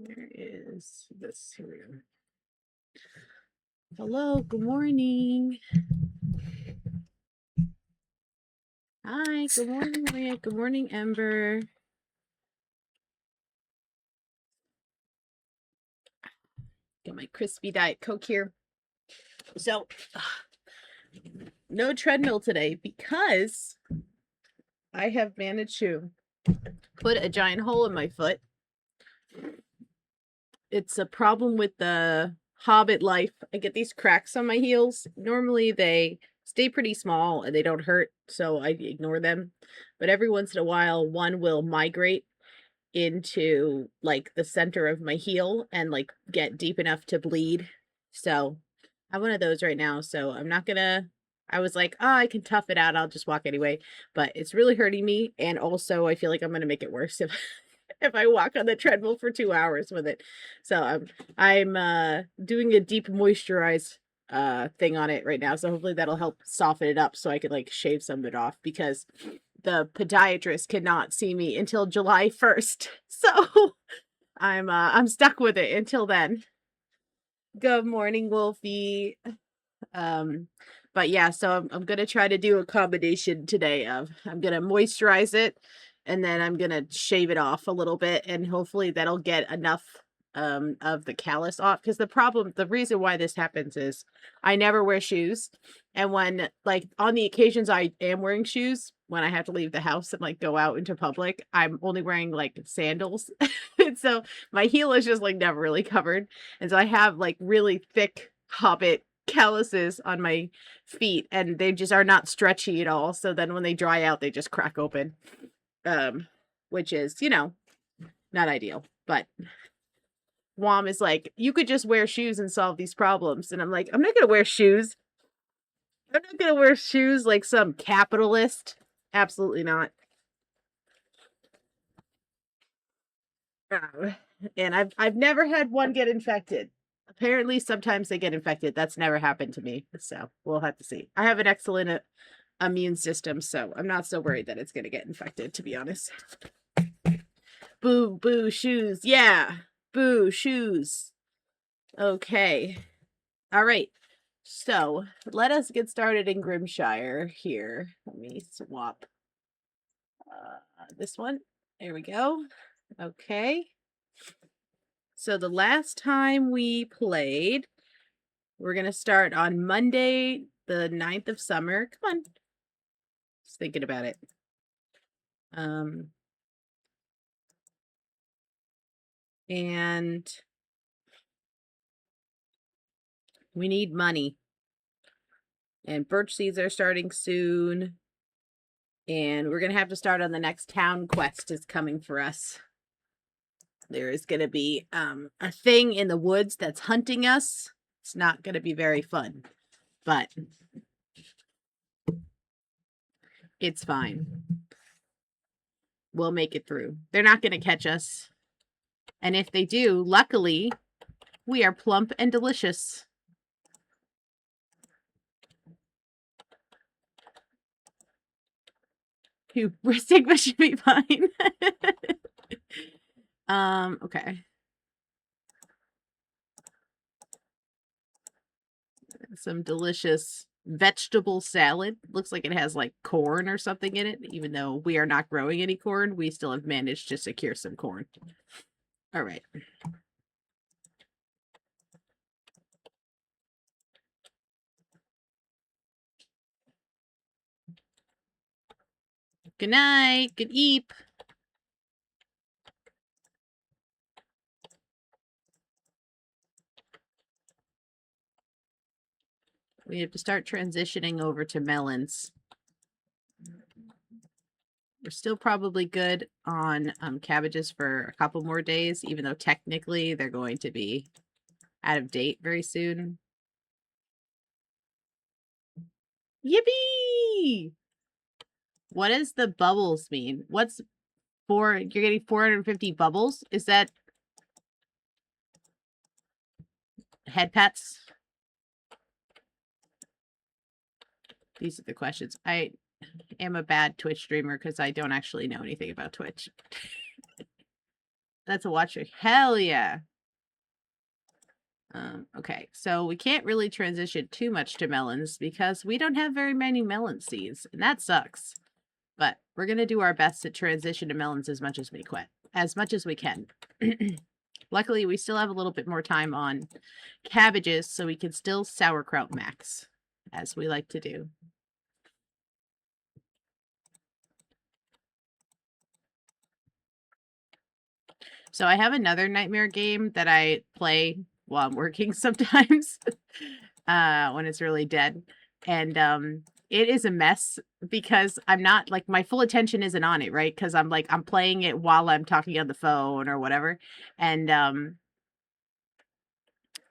Where is this? Here we go. Hello, good morning. Hi, good morning, Maria. Good morning, Ember. Get my crispy Diet Coke here. So, no treadmill today because I have managed to put a giant hole in my foot. It's a problem with the Hobbit life. I get these cracks on my heels. Normally they stay pretty small and they don't hurt, so I ignore them. But every once in a while, one will migrate into like the center of my heel and like get deep enough to bleed. So I'm one of those right now. So I'm not gonna. I was like, oh, I can tough it out. I'll just walk anyway. But it's really hurting me, and also I feel like I'm gonna make it worse if if I walk on the treadmill for 2 hours with it. So I'm doing a deep moisturize thing on it right now. So hopefully that'll help soften it up so I could like shave some of it off because the podiatrist cannot see me until July 1st. So I'm stuck with it until then. Good morning, Wolfie. Um but yeah, so I'm gonna try to do a combination today of I'm gonna moisturize it and then I'm gonna shave it off a little bit and hopefully that'll get enough of the callus off because the reason why this happens is I never wear shoes, and when like on the occasions I am wearing shoes when I have to leave the house and like go out into public, I'm only wearing like sandals. And so my heel is just like never really covered, and so I have like really thick hobbit calluses on my feet and they just are not stretchy at all. So then when they dry out, they just crack open. Which is, not ideal. But Wom is like, you could just wear shoes and solve these problems. And I'm like, I'm not gonna wear shoes. I'm not gonna wear shoes like some capitalist. Absolutely not. And I've never had one get infected. Apparently, sometimes they get infected. That's never happened to me. So we'll have to see. I have an excellent immune system, so I'm not so worried that it's going to get infected, to be honest. Boo, boo, shoes. Yeah. Boo, shoes. Okay. All right. So let us get started in Grimshire here. Let me swap this one. There we go. Okay. So the last time we played, we're going to start on Monday, the 9th of summer. Come on. Just thinking about it. And we need money. And birch seeds are starting soon. And we're going to have to start on the next town quest is coming for us. There is going to be a thing in the woods that's hunting us. It's not going to be very fun, but it's fine. We'll make it through. They're not going to catch us. And if they do, luckily, we are plump and delicious. Stigma should be fine. Okay. Some delicious vegetable salad. Looks like it has like corn or something in it. Even though we are not growing any corn, we still have managed to secure some corn. All right. Good night. Good eep. We have to start transitioning over to melons. We're still probably good on cabbages for a couple more days, even though technically they're going to be out of date very soon. Yippee! What does the bubbles mean? What's you're getting 450 bubbles? Is that head pets? These are the questions. I am a bad Twitch streamer because I don't actually know anything about Twitch. That's a watcher. Hell yeah. Okay, so we can't really transition too much to melons because we don't have very many melon seeds, and that sucks. But we're gonna do our best to transition to melons as much as we can. Luckily, we still have a little bit more time on cabbages, so we can still sauerkraut max, as we like to do. So I have another nightmare game that I play while I'm working sometimes, when it's really dead. And it is a mess because I'm not like my full attention isn't on it, right? Because I'm playing it while I'm talking on the phone or whatever. And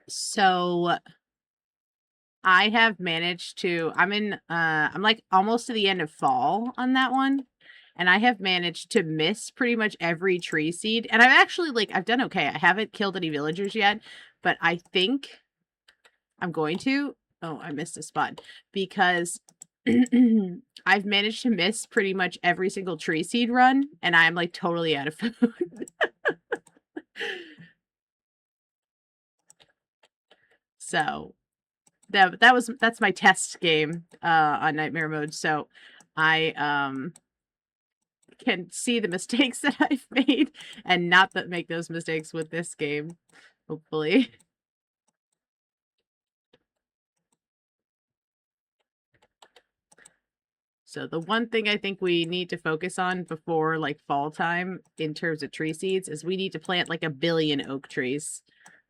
so I have managed to I'm like almost to the end of fall on that one. And I have managed to miss pretty much every tree seed. And I've actually I've done okay. I haven't killed any villagers yet, but I think I'm going to. Oh, I missed a spot because I've managed to miss pretty much every single tree seed run, and I'm like totally out of food. So that's my test game on nightmare mode. So I can see the mistakes that I've made and not make those mistakes with this game, hopefully. So the one thing I think we need to focus on before like fall time in terms of tree seeds is we need to plant like 1 billion oak trees.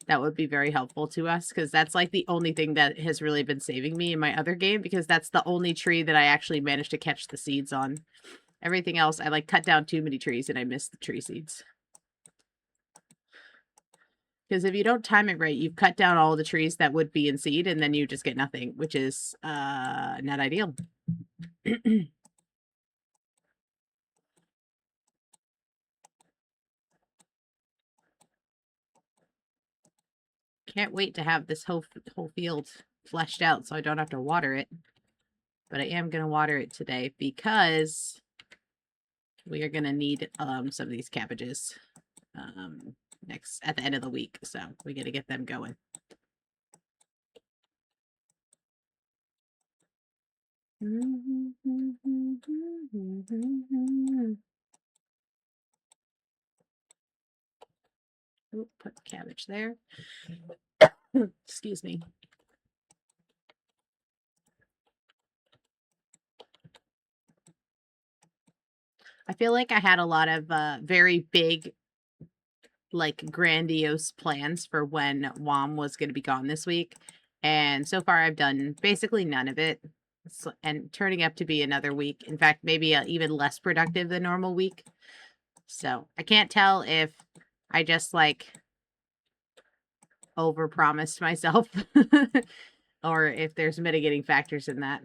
That would be very helpful to us because that's like the only thing that has really been saving me in my other game because that's the only tree that I actually managed to catch the seeds on. Everything else, I like cut down too many trees and I missed the tree seeds. Because if you don't time it right, you've cut down all the trees that would be in seed and then you just get nothing, which is not ideal. Can't wait to have this whole field fleshed out so I don't have to water it. But I am going to water it today because we are going to need some of these cabbages at the end of the week. So we got to get them going. Ooh, put the cabbage there. Excuse me. I feel like I had a lot of very big, like grandiose plans for when WOM was going to be gone this week. And so far I've done basically none of it. And turning up to be another week. In fact, maybe even less productive than normal week. So I can't tell if I just like overpromised myself or if there's mitigating factors in that.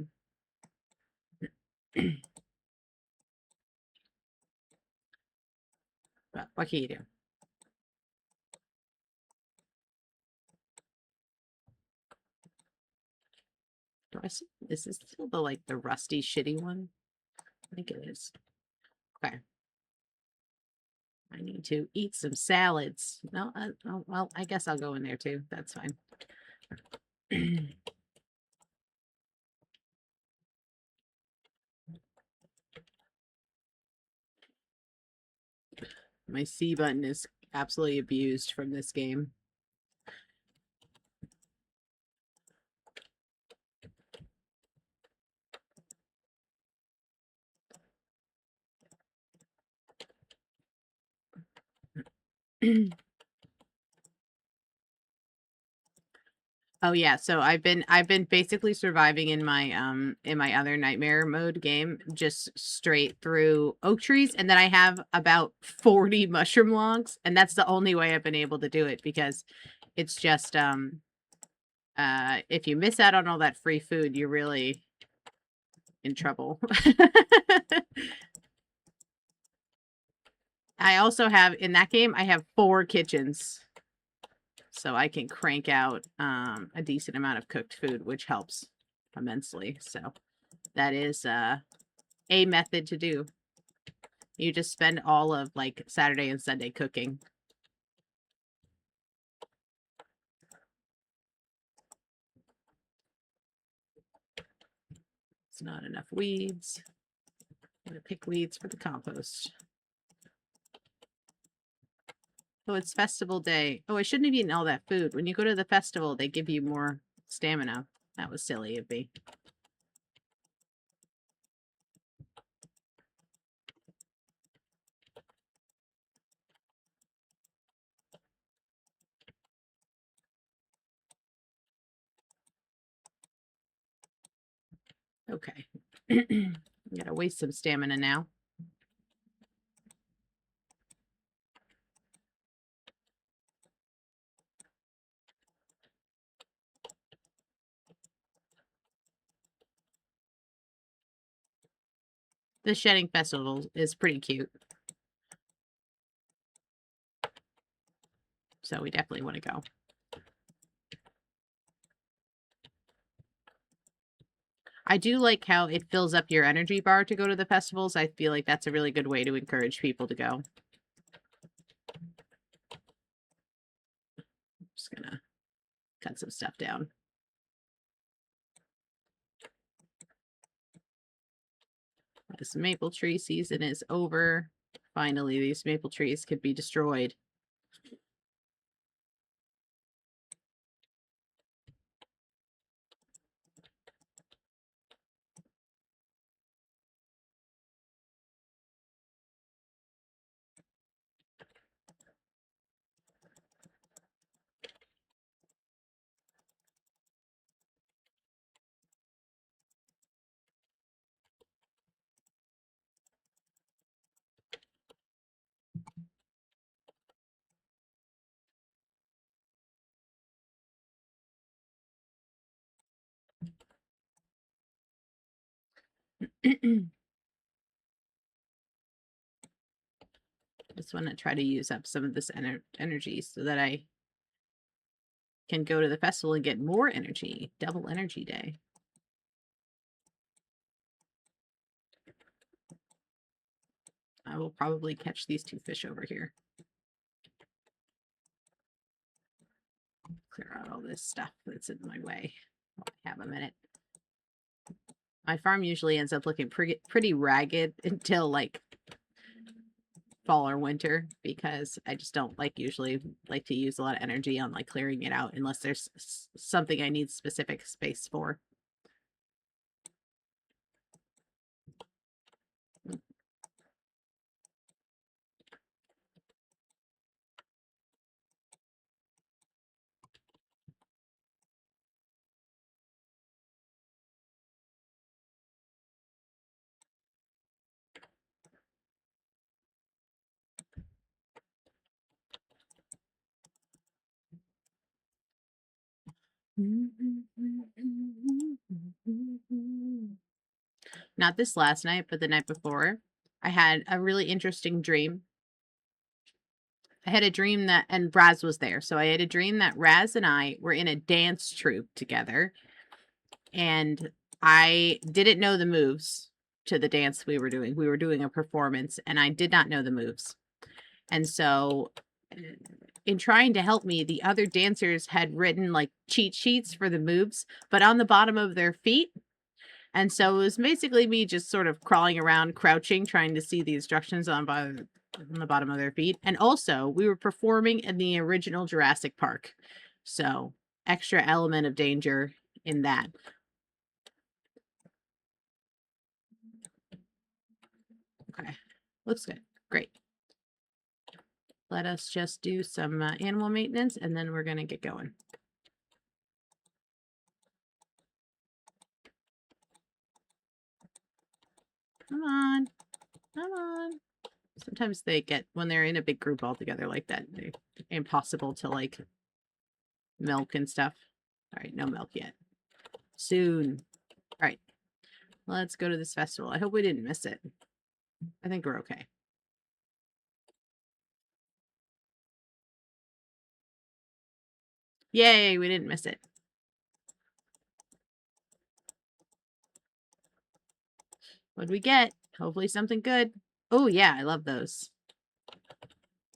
But what can you do? Do I see? Is this still the rusty shitty one? I think it is. Okay. I need to eat some salads. No, oh, well, I guess I'll go in there too. That's fine. My C button is absolutely abused from this game. Oh yeah, so I've been basically surviving in my other nightmare mode game just straight through oak trees, and then I have about 40 mushroom logs, and that's the only way I've been able to do it because it's just if you miss out on all that free food, you're really in trouble. I also have in that game I have 4 kitchens. So I can crank out a decent amount of cooked food, which helps immensely. So that is a method to do. You just spend all of like Saturday and Sunday cooking. It's not enough weeds. I'm going to pick weeds for the compost. Oh, it's festival day. Oh, I shouldn't have eaten all that food. When you go to the festival, they give you more stamina. That was silly of me. Okay. I'm gonna waste some stamina now. The shedding festival is pretty cute. So we definitely want to go. I do like how it fills up your energy bar to go to the festivals. I feel like that's a really good way to encourage people to go. Just gonna cut some stuff down. This maple tree season is over. Finally, these maple trees could be destroyed. Just want to try to use up some of this energy so that I can go to the festival and get more energy. Double energy day. I will probably catch these two fish over here. Clear out all this stuff that's in my way. I have a minute. My farm usually ends up looking pretty ragged until like fall or winter, because I just don't usually like to use a lot of energy on like clearing it out unless there's something I need specific space for. Not this last night, but the night before, I had a really interesting dream. I had a dream that, and Raz was there. So I had a dream that Raz and I were in a dance troupe together. And I didn't know the moves to the dance we were doing. We were doing a performance and I did not know the moves. And so in trying to help me, the other dancers had written like cheat sheets for the moves, but on the bottom of their feet. And so it was basically me just sort of crawling around, crouching, trying to see the instructions on the bottom of their feet. And also, we were performing in the original Jurassic Park. So, extra element of danger in that. Okay, looks good. Great. Let us just do some animal maintenance, and then we're going to get going. Come on. Come on. Sometimes they get, when they're in a big group all together like that, they're impossible to like milk and stuff. All right, no milk yet. Soon. All right, let's go to this festival. I hope we didn't miss it. I think we're okay. Yay, we didn't miss it. What'd we get? Hopefully something good. Oh, yeah, I love those.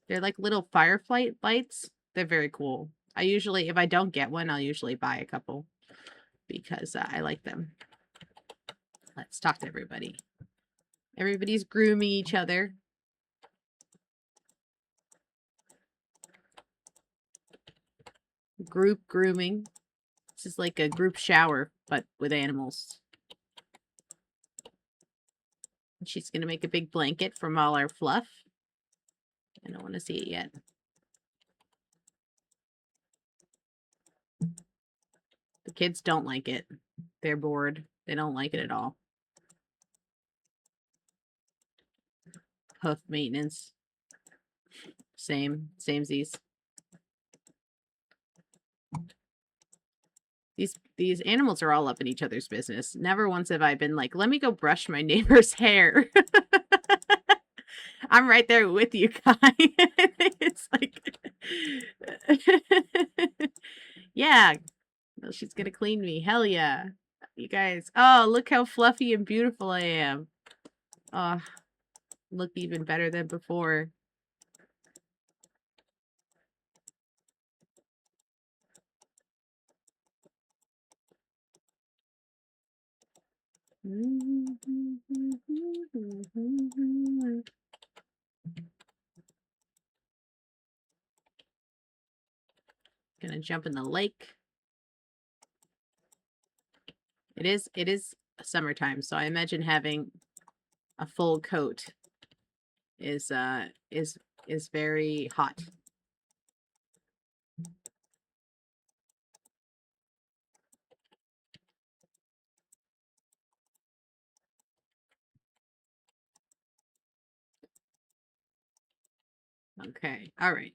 They're like little firefly lights. They're very cool. I usually, if I don't get one, I'll usually buy a couple because I like them. Let's talk to everybody. Everybody's grooming each other. Group grooming. This is like a group shower, but with animals. She's going to make a big blanket from all our fluff. I don't want to see it yet. The kids don't like it. They're bored. They don't like it at all. Hoof maintenance. Samesies. These animals are all up in each other's business. Never once have I been like, let me go brush my neighbor's hair. I'm right there with you, Kai. It's like, yeah, she's gonna clean me. Hell yeah. You guys, oh, look how fluffy and beautiful I am. Oh, look even better than before. Gonna jump in the lake. It is summertime, so I imagine having a full coat is very hot. Okay, all right.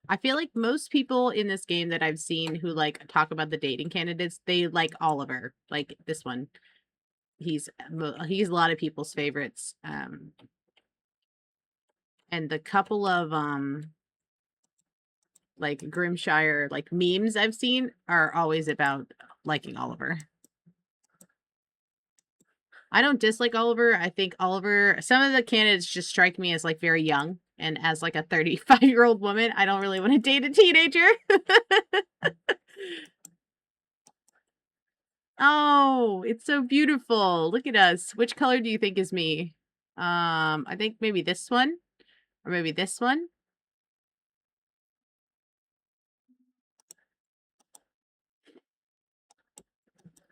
I feel like most people in this game that I've seen who like talk about the dating candidates, they like Oliver, like this one. He's a lot of people's favorites. And the couple of like Grimshire like memes I've seen are always about liking Oliver. I don't dislike Oliver. I think Oliver, some of the candidates just strike me as like very young. And as like a 35-year-old woman, I don't really want to date a teenager. Oh, it's so beautiful. Look at us. Which color do you think is me? I think maybe this one or maybe this one.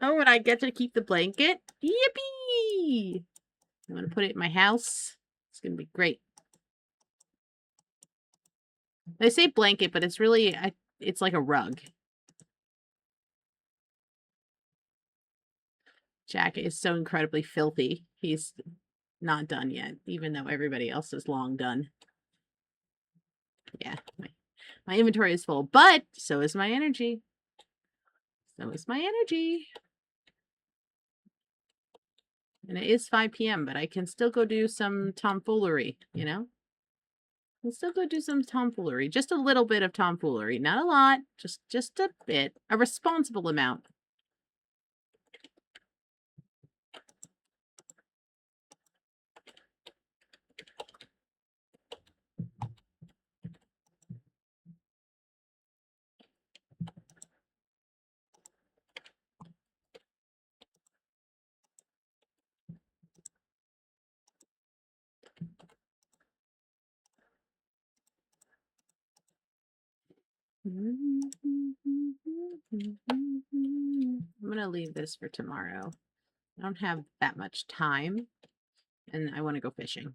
Oh, and I get to keep the blanket. Yippee! I'm going to put it in my house. It's going to be great. They say blanket, but it's really, it's like a rug. Jack is so incredibly filthy. He's not done yet, even though everybody else is long done. Yeah, my inventory is full, but so is my energy. So is my energy. And it is 5 p.m., but I can still go do some tomfoolery, you know? I can still go do some tomfoolery. Just a little bit of tomfoolery. Not a lot. Just a bit. A responsible amount. I'm going to leave this for tomorrow. I don't have that much time, and I want to go fishing.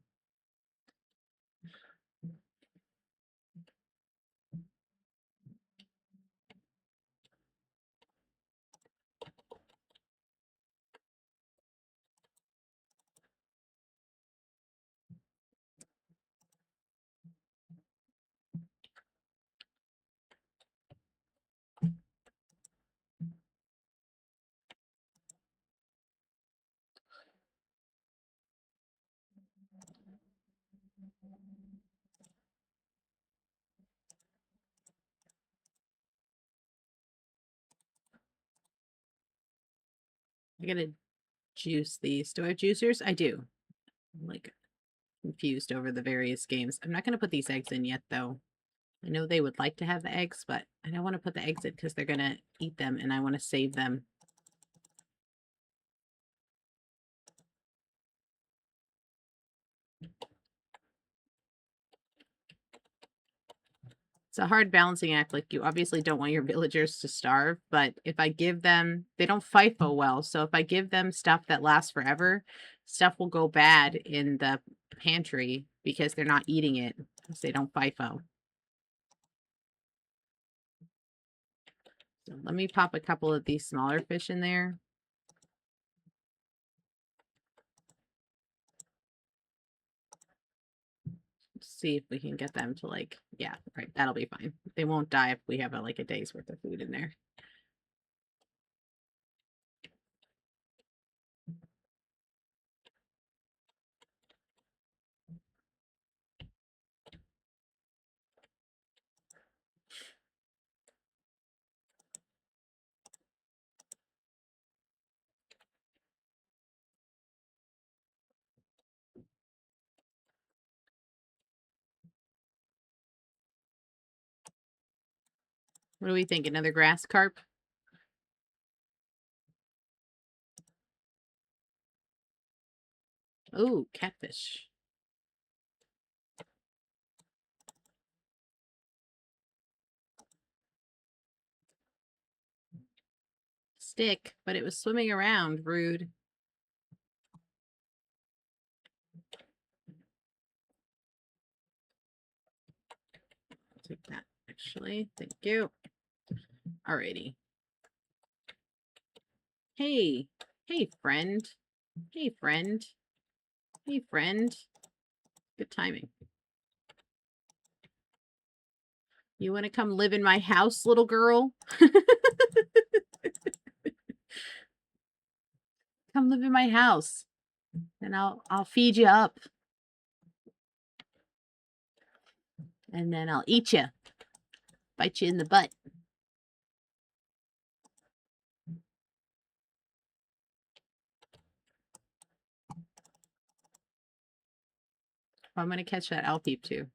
I gotta juice these. Do I have juicers? I do. I'm like confused over the various games. I'm not gonna put these eggs in yet, though. I know they would like to have the eggs, but I don't want to put the eggs in because they're gonna eat them, and I want to save them. It's a hard balancing act. Like, you obviously don't want your villagers to starve, but if I give them, they don't FIFO well. So if I give them stuff that lasts forever, stuff will go bad in the pantry because they're not eating it because they don't FIFO. So let me pop a couple of these smaller fish in there. See if we can get them to, like, yeah, right, that'll be fine. They won't die if we have like a day's worth of food in there. What do we think? Another grass carp? Ooh, catfish. Stick, but it was swimming around. Rude. I'll take that, actually. Thank you. Alrighty. Hey. Hey, friend. Hey, friend. Hey, friend. Good timing. You want to come live in my house, little girl? Come live in my house, and I'll feed you up, and then I'll eat you, bite you in the butt. I'm gonna catch that owl peep too.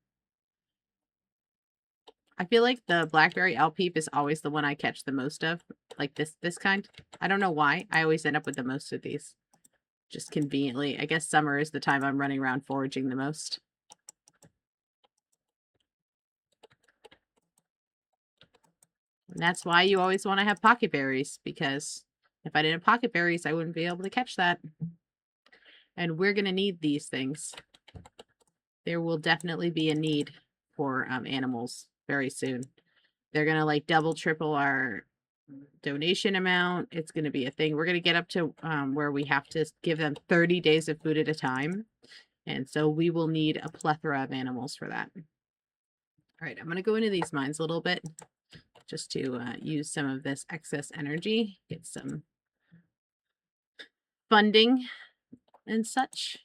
I feel like the blackberry owl peep is always the one I catch the most of, like this kind. I don't know why. I always end up with the most of these. Just conveniently. I guess summer is the time I'm running around foraging the most. And that's why you always want to have pocket berries, because if I didn't have pocket berries, I wouldn't be able to catch that. And we're going to need these things. There will definitely be a need for animals very soon. They're going to like double, triple our donation amount. It's going to be a thing. We're going to get up to where we have to give them 30 days of food at a time. And so we will need a plethora of animals for that. All right, I'm going to go into these mines a little bit just to use some of this excess energy, get some funding and such.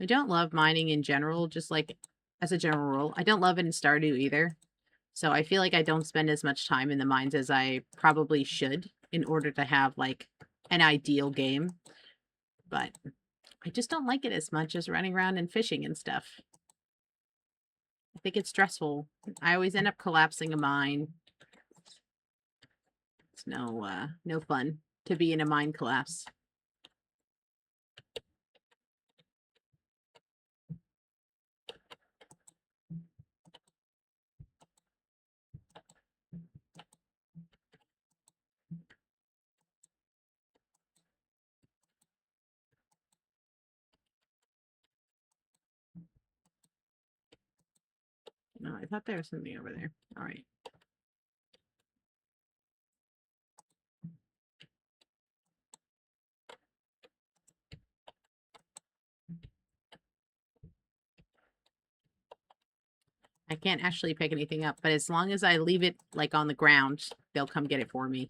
I don't love mining in general, just like as a general rule. I don't love it in Stardew either. So I feel like I don't spend as much time in the mines as I probably should in order to have like an ideal game. But I just don't like it as much as running around and fishing and stuff. I think it's stressful. I always end up collapsing a mine. It's no fun to be in a mine collapse. No, I thought there was something over there. All right. I can't actually pick anything up, but as long as I leave it like on the ground, they'll come get it for me.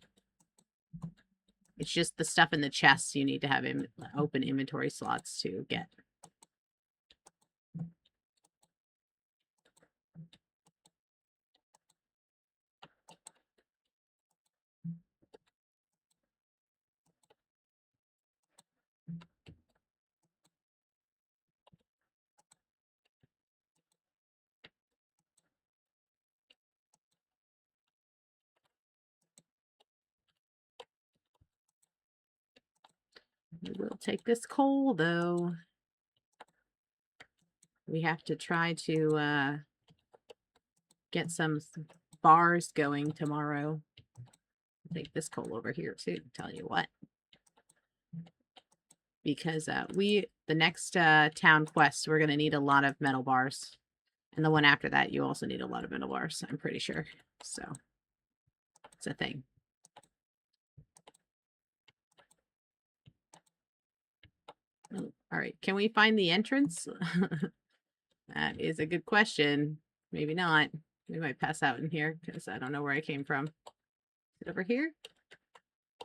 It's just the stuff in the chests you need to have open inventory slots to get. We'll take this coal, though. We have to try to get some bars going tomorrow. Take this coal over here, too. Tell you what. Because the next town quest, we're going to need a lot of metal bars. And the one after that, you also need a lot of metal bars, I'm pretty sure. So, it's a thing. Oh, all right, can we find the entrance? That is a good question. Maybe not. We might pass out in here because I don't know where I came from. Is it over here?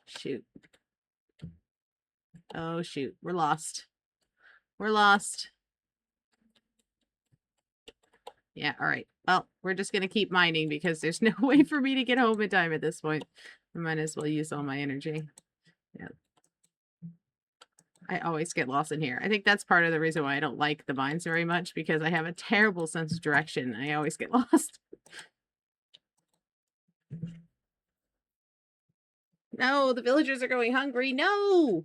Shoot. Oh, shoot. We're lost. We're lost. Yeah, all right. Well, we're just going to keep mining because there's no way for me to get home in time at this point. I might as well use all my energy. Yeah. I always get lost in here. I think that's part of the reason why I don't like the mines very much, because I have a terrible sense of direction. I always get lost. No, the villagers are going hungry. No!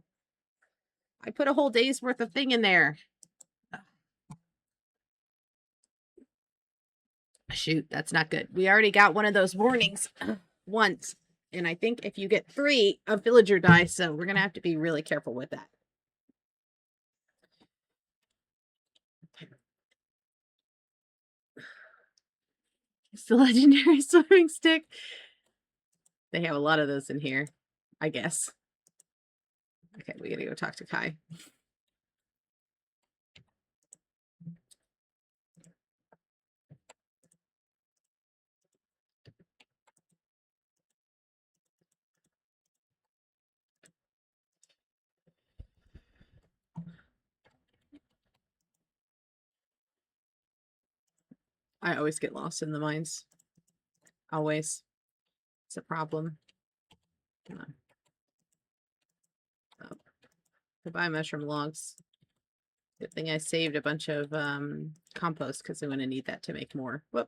I put a whole day's worth of thing in there. Shoot, that's not good. We already got one of those warnings once. And I think if you get 3, a villager dies. So we're going to have to be really careful with that. It's the legendary swimming stick. They have a lot of those in here, I guess. Okay, we gotta go talk to Kai. I always get lost in the mines. Always. It's a problem. Come on. Oh. Goodbye, mushroom logs. Good thing I saved a bunch of compost because I'm going to need that to make more. Whoop.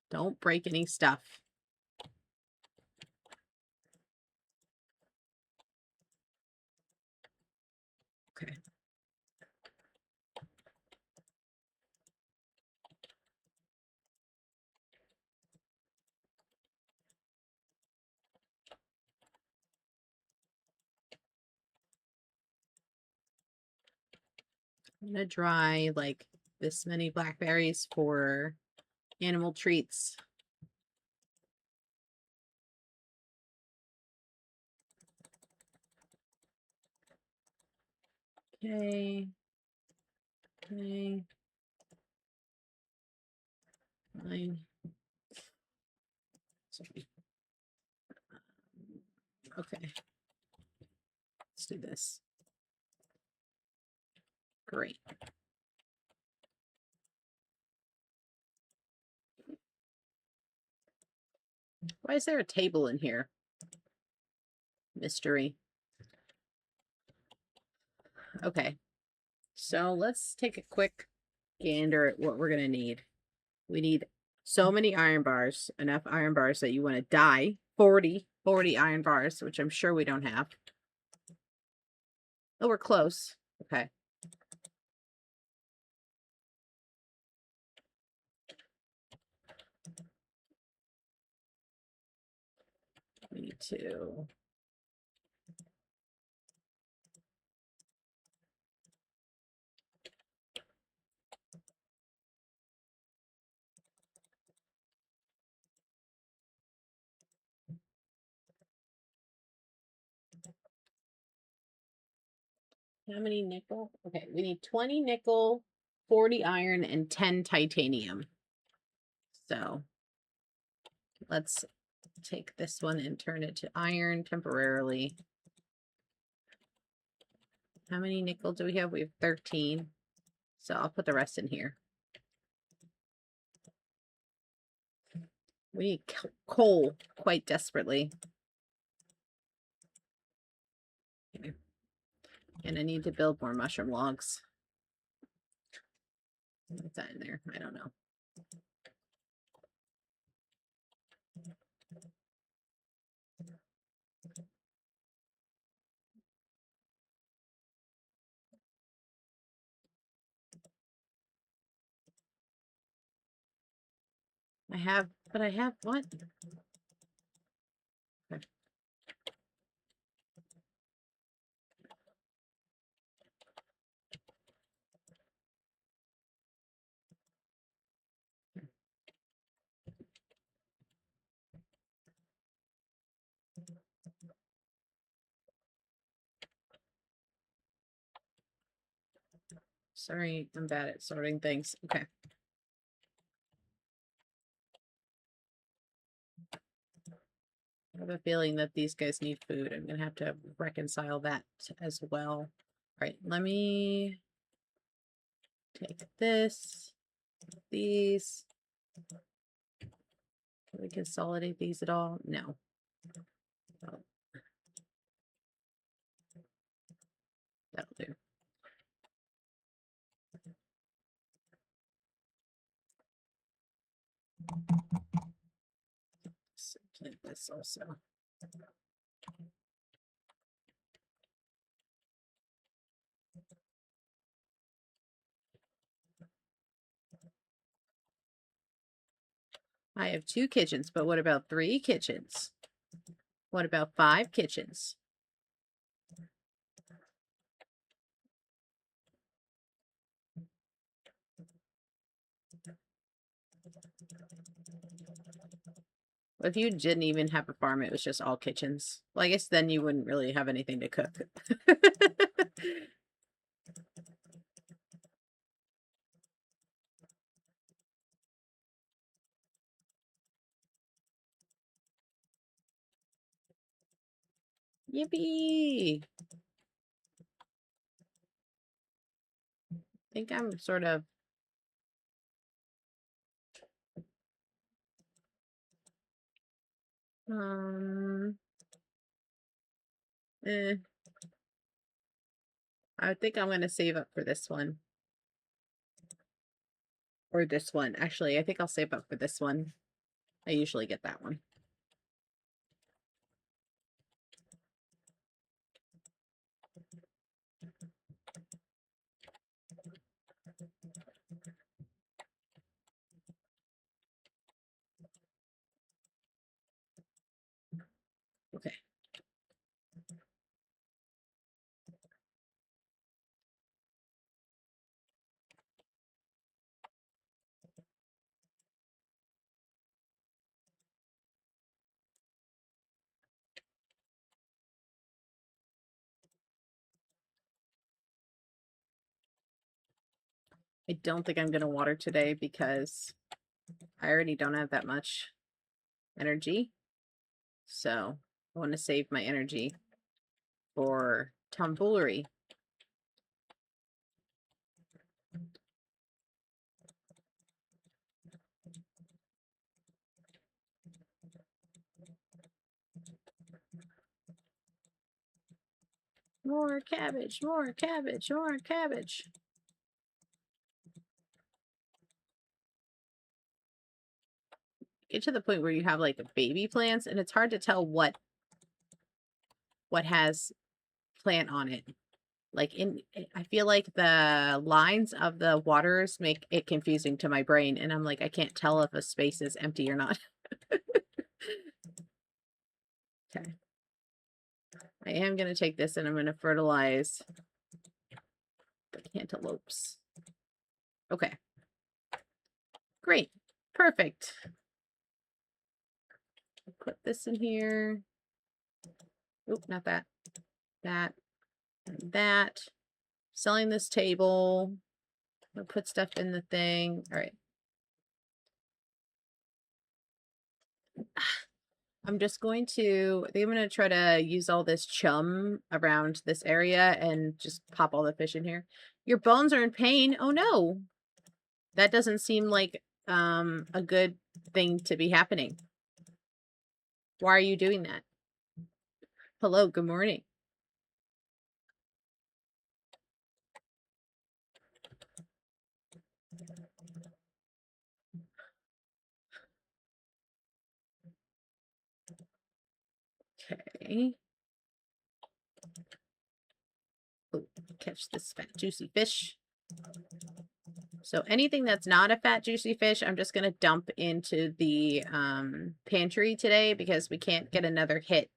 Don't break any stuff. Okay. I'm going to dry like this many blackberries for animal treats. Okay. Okay. Fine. Sorry. Okay. Let's do this. Great. Why is there a table in here? Mystery. Okay. So let's take a quick gander at what we're going to need. We need so many iron bars, enough iron bars that you want to die. 40 iron bars, which I'm sure we don't have. Oh, we're close. Okay. We need to... How many nickel? Okay, we need 20 nickel, 40 iron, and 10 titanium. So let's take this one and turn it to iron temporarily. How many nickel do we have? We have 13. So I'll put the rest in here. We need coal quite desperately. Okay. And I need to build more mushroom logs. What's that in there? I don't know. but I have what? Okay. Sorry, I'm bad at sorting things. Okay. I have a feeling that these guys need food. I'm gonna have to reconcile that as well. All right, let me take this, these. Can we consolidate these at all? No. Oh, that'll do. So plant this also. I have 2 kitchens, but what about 3 kitchens? What about 5 kitchens? If you didn't even have a farm, it was just all kitchens. Well, I guess then you wouldn't really have anything to cook. Yippee! I think I'm sort of eh. I think I'm gonna save up for this one. Or this one. Actually, I think I'll save up for this one. I usually get that one. Okay. I don't think I'm gonna water today because I already don't have that much energy. So I want to save my energy for tomfoolery. More cabbage, more cabbage, more cabbage. Get to the point where you have like baby plants and it's hard to tell what has plant on it. Like I feel like the lines of the waters make it confusing to my brain and I'm like, I can't tell if a space is empty or not. Okay. I am going to take this and I'm going to fertilize the cantaloupes. Okay. Great. Perfect. Put this in here. Oop, not that. That. And that. Selling this table. I'll put stuff in the thing. All right. I'm just going to, I think I'm going to try to use all this chum around this area and just pop all the fish in here. Your bones are in pain. Oh no. That doesn't seem like a good thing to be happening. Why are you doing that? Hello, good morning. Okay. Oh, catch this fat, juicy fish. So anything that's not a fat, juicy fish, I'm just going to dump into the pantry today because we can't get another hit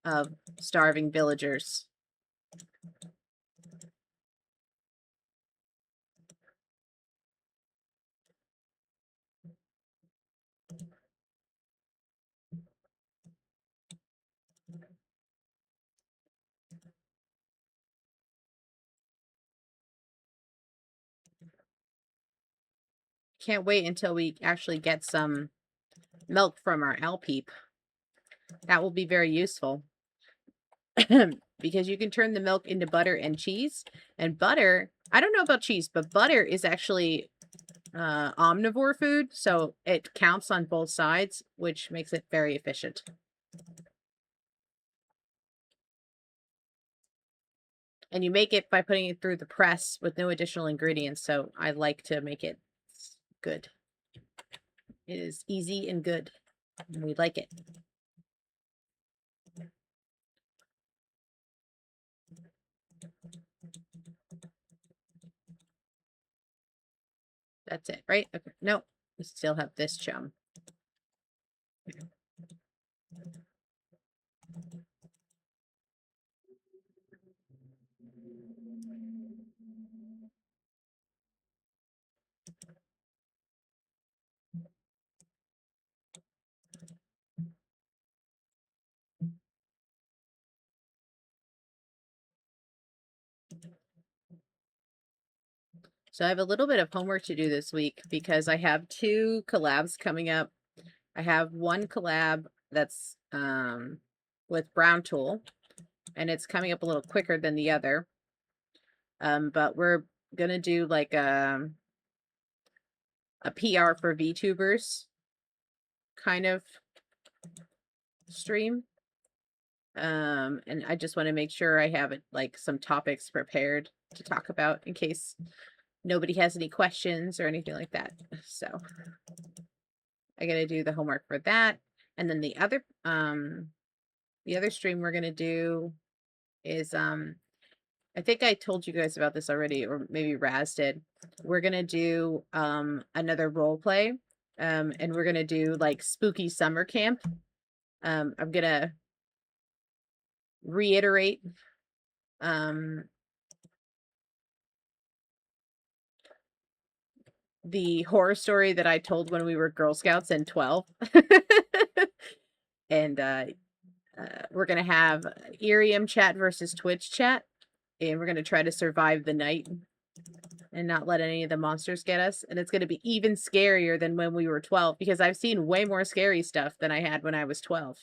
of starving villagers. Can't wait until we actually get some milk from our owl peep. That will be very useful. Because you can turn the milk into butter and cheese. And butter, I don't know about cheese, but butter is actually omnivore food, so it counts on both sides, which makes it very efficient. And you make it by putting it through the press with no additional ingredients, so I like to make it good. It is easy and good, and we like it. That's it, right? Okay. No, we still have this chum. So I have a little bit of homework to do this week because I have 2 collabs coming up. I have one collab that's with Brown Tool, and it's coming up a little quicker than the other. But we're gonna do like a PR for VTubers kind of stream. And I just want to make sure I have like some topics prepared to talk about in case nobody has any questions or anything like that. So I gotta do the homework for that. And then the other stream we're gonna do is I think I told you guys about this already, or maybe Raz did. We're gonna do another role play. And we're gonna do like spooky summer camp. I'm gonna reiterate the horror story that I told when we were Girl Scouts in 12. And we're gonna have Irium chat versus Twitch chat, and we're gonna try to survive the night and not let any of the monsters get us. And it's gonna be even scarier than when we were 12 because I've seen way more scary stuff than I had when I was 12.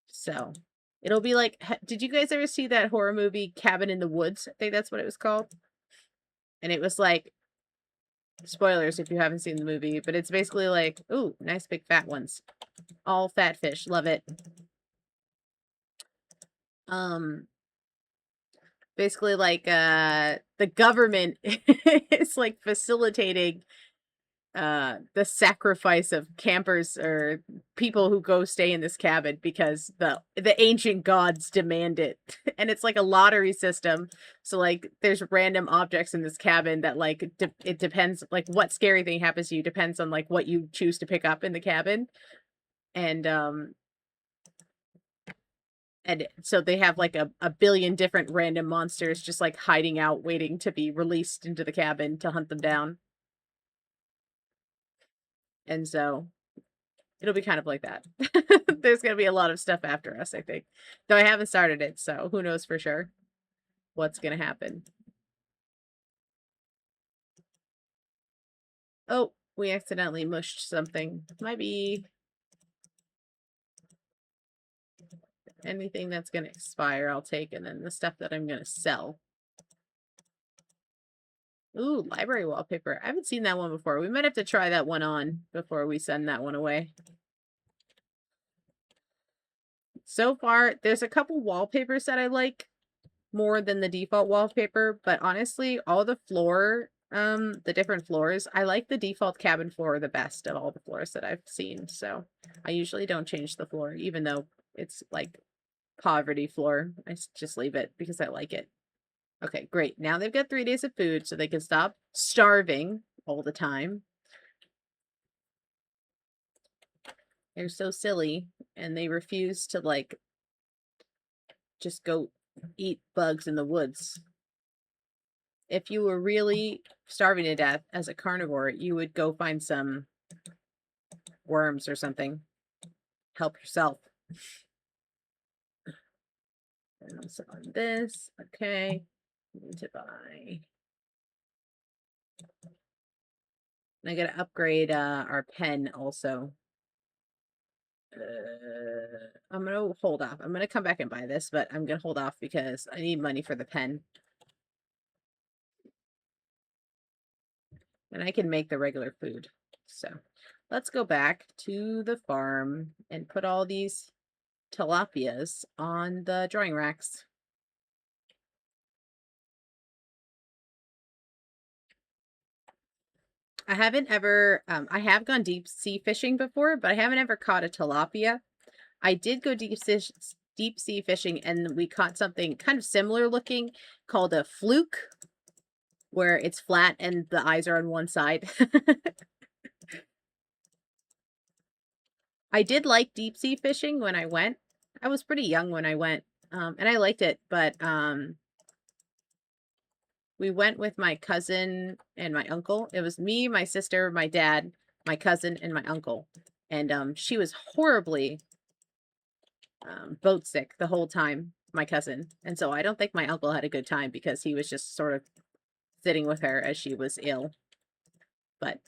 So it'll be like, did you guys ever see that horror movie Cabin in the Woods? I think that's what it was called. And it was like, spoilers if you haven't seen the movie, but it's basically like, ooh, nice big fat ones. All fat fish. Love it. Basically like the government is like facilitating the sacrifice of campers or people who go stay in this cabin because the ancient gods demand it. And it's like a lottery system, so like there's random objects in this cabin that like it depends, like what scary thing happens to you depends on like what you choose to pick up in the cabin. And so they have like a billion different random monsters just like hiding out waiting to be released into the cabin to hunt them down. And so it'll be kind of like that. There's going to be a lot of stuff after us, I think. Though I haven't started it, so who knows for sure what's going to happen. Oh, we accidentally mushed something. Might be anything that's going to expire, I'll take, and then the stuff that I'm going to sell. Ooh, library wallpaper. I haven't seen that one before. We might have to try that one on before we send that one away. So far, there's a couple wallpapers that I like more than the default wallpaper, but honestly, all the floor, the different floors, I like the default cabin floor the best of all the floors that I've seen. So I usually don't change the floor, even though it's like poverty floor. I just leave it because I like it. Okay, great. Now they've got 3 days of food, so they can stop starving all the time. They're so silly, and they refuse to, like, just go eat bugs in the woods. If you were really starving to death as a carnivore, you would go find some worms or something. Help yourself. And also on this, okay. Need to buy. And I gotta upgrade our pen also. I'm gonna hold off. I'm gonna come back and buy this, but I'm gonna hold off because I need money for the pen. And I can make the regular food. So let's go back to the farm and put all these tilapias on the drying racks. I haven't ever, I have gone deep sea fishing before, but I haven't ever caught a tilapia. I did go deep sea fishing, and we caught something kind of similar looking called a fluke, where it's flat and the eyes are on one side. I did like deep sea fishing when I went. I was pretty young when I went, and I liked it, but we went with my cousin and my uncle. It was me, my sister, my dad, my cousin, and my uncle. And she was horribly boat sick the whole time, my cousin. And so I don't think my uncle had a good time because he was just sort of sitting with her as she was ill. But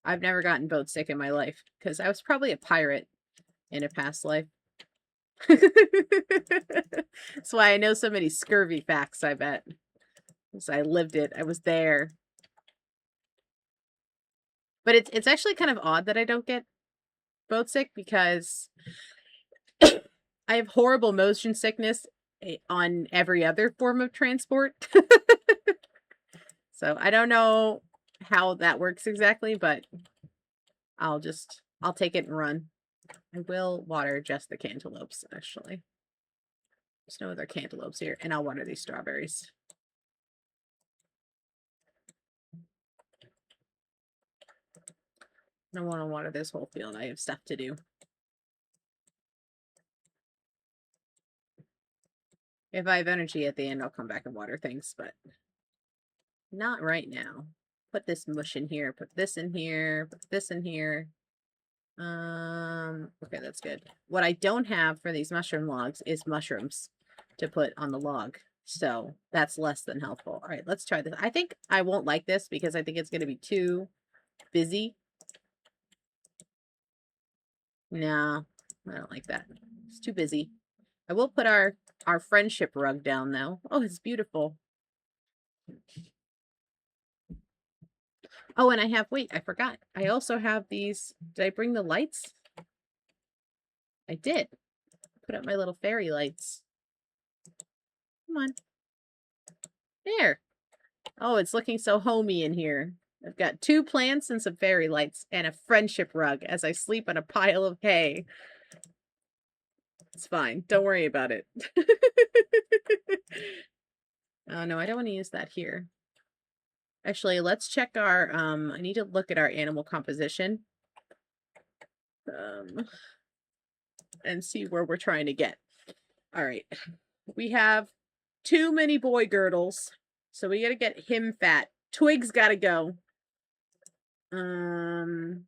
I've never gotten boat sick in my life because I was probably a pirate in a past life. That's why I know so many scurvy facts, I bet. Because I lived it. I was there. But it's actually kind of odd that I don't get boat sick because I have horrible motion sickness on every other form of transport. So I don't know how that works exactly, but I'll take it and run. I will water just the cantaloupes, actually. There's no other cantaloupes here, and I'll water these strawberries. I don't want to water this whole field. I have stuff to do. If I have energy at the end, I'll come back and water things, but not right now. Put this mush in here, put this in here, put this in here. Okay, that's good. What I don't have for these mushroom logs is mushrooms to put on the log. So that's less than helpful. All right, let's try this. I think I won't like this because I think it's going to be too busy. No, I don't like that. It's too busy. I will put our friendship rug down though. Oh, it's beautiful. Oh, and I have, wait, I forgot. I also have these. Did I bring the lights? I did. Put up my little fairy lights. Come on. There. Oh, it's looking so homey in here. I've got 2 plants and some fairy lights and a friendship rug as I sleep on a pile of hay. It's fine. Don't worry about it. Oh, no, I don't want to use that here. Actually, let's check our, I need to look at our animal composition. And see where we're trying to get. All right. We have too many boy girdles. So we got to get him fat. Twig's got to go. And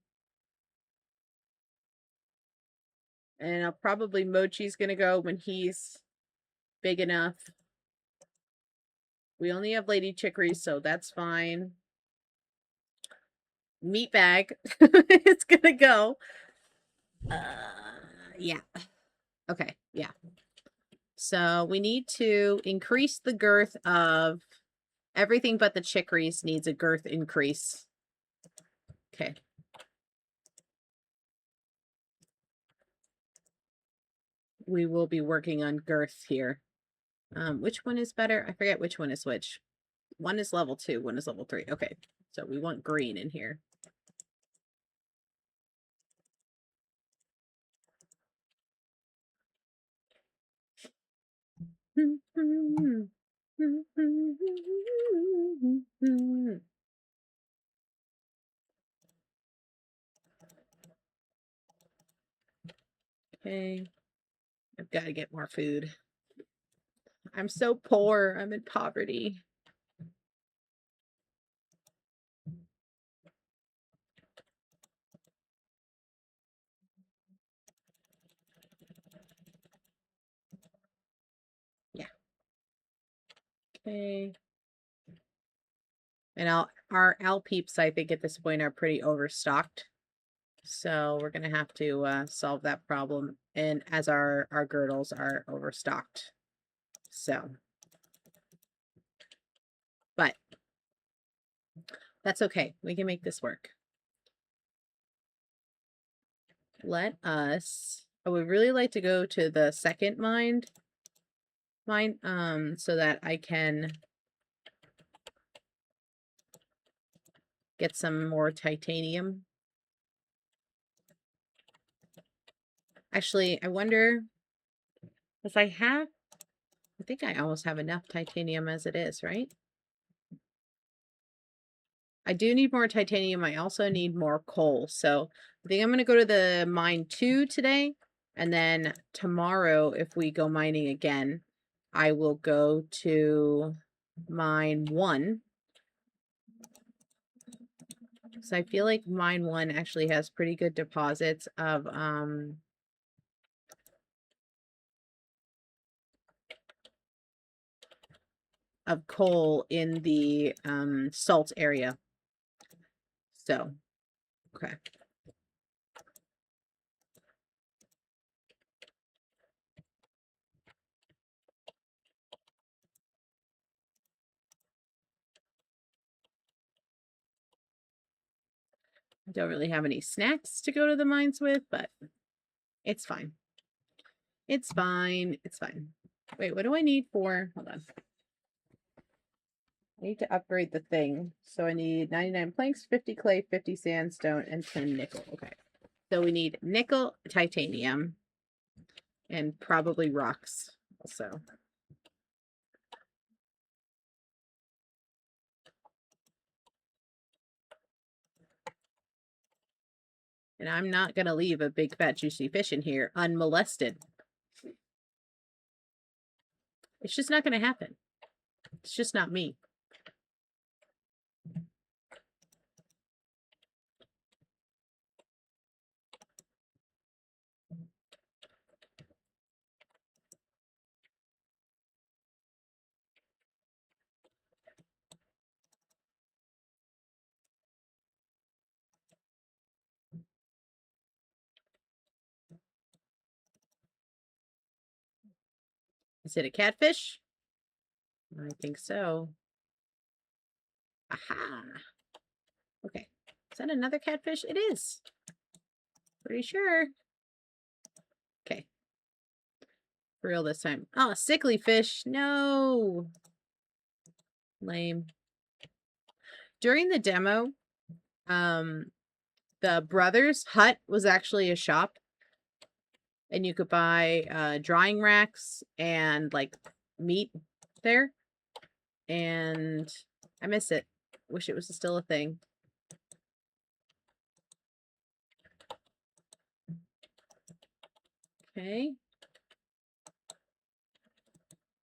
I'll probably Mochi's going to go when he's big enough. We only have lady chicories, so that's fine. Meat bag. It's going to go. Yeah. Okay, yeah. So we need to increase the girth of everything but the chicories needs a girth increase. Okay. We will be working on girth here. Which one is better? I forget which one is which. One is level 2, one is level 3. Okay, so we want green in here. Okay. I've got to get more food. I'm so poor. I'm in poverty. Yeah. Okay. And our owl peeps, I think at this point, are pretty overstocked. So we're gonna have to solve that problem. And as our girdles are overstocked. So, but that's okay. We can make this work. Let us. I would really like to go to the second mine, so that I can get some more titanium. Actually, I wonder if I have. I think I almost have enough titanium as it is, right? I do need more titanium. I also need more coal. So I think I'm going to go to the mine 2 today. And then tomorrow, if we go mining again, I will go to mine 1. So I feel like mine 1 actually has pretty good deposits of coal in the salt area. So, okay. I don't really have any snacks to go to the mines with, but it's fine. It's fine. It's fine. Wait, what do I need for? Hold on. I need to upgrade the thing. So I need 99 planks, 50 clay, 50 sandstone, and 10 nickel. Okay. So we need nickel, titanium, and probably rocks also. And I'm not going to leave a big fat juicy fish in here unmolested. It's just not going to happen. It's just not me. Is it a catfish? I think so. Aha. Okay. Is that another catfish? It is. Pretty sure. Okay. For real this time. Oh, sickly fish. No. Lame. During the demo, the brothers' hut was actually a shop. And you could buy drying racks and like meat there. And I miss it. Wish it was still a thing. Okay.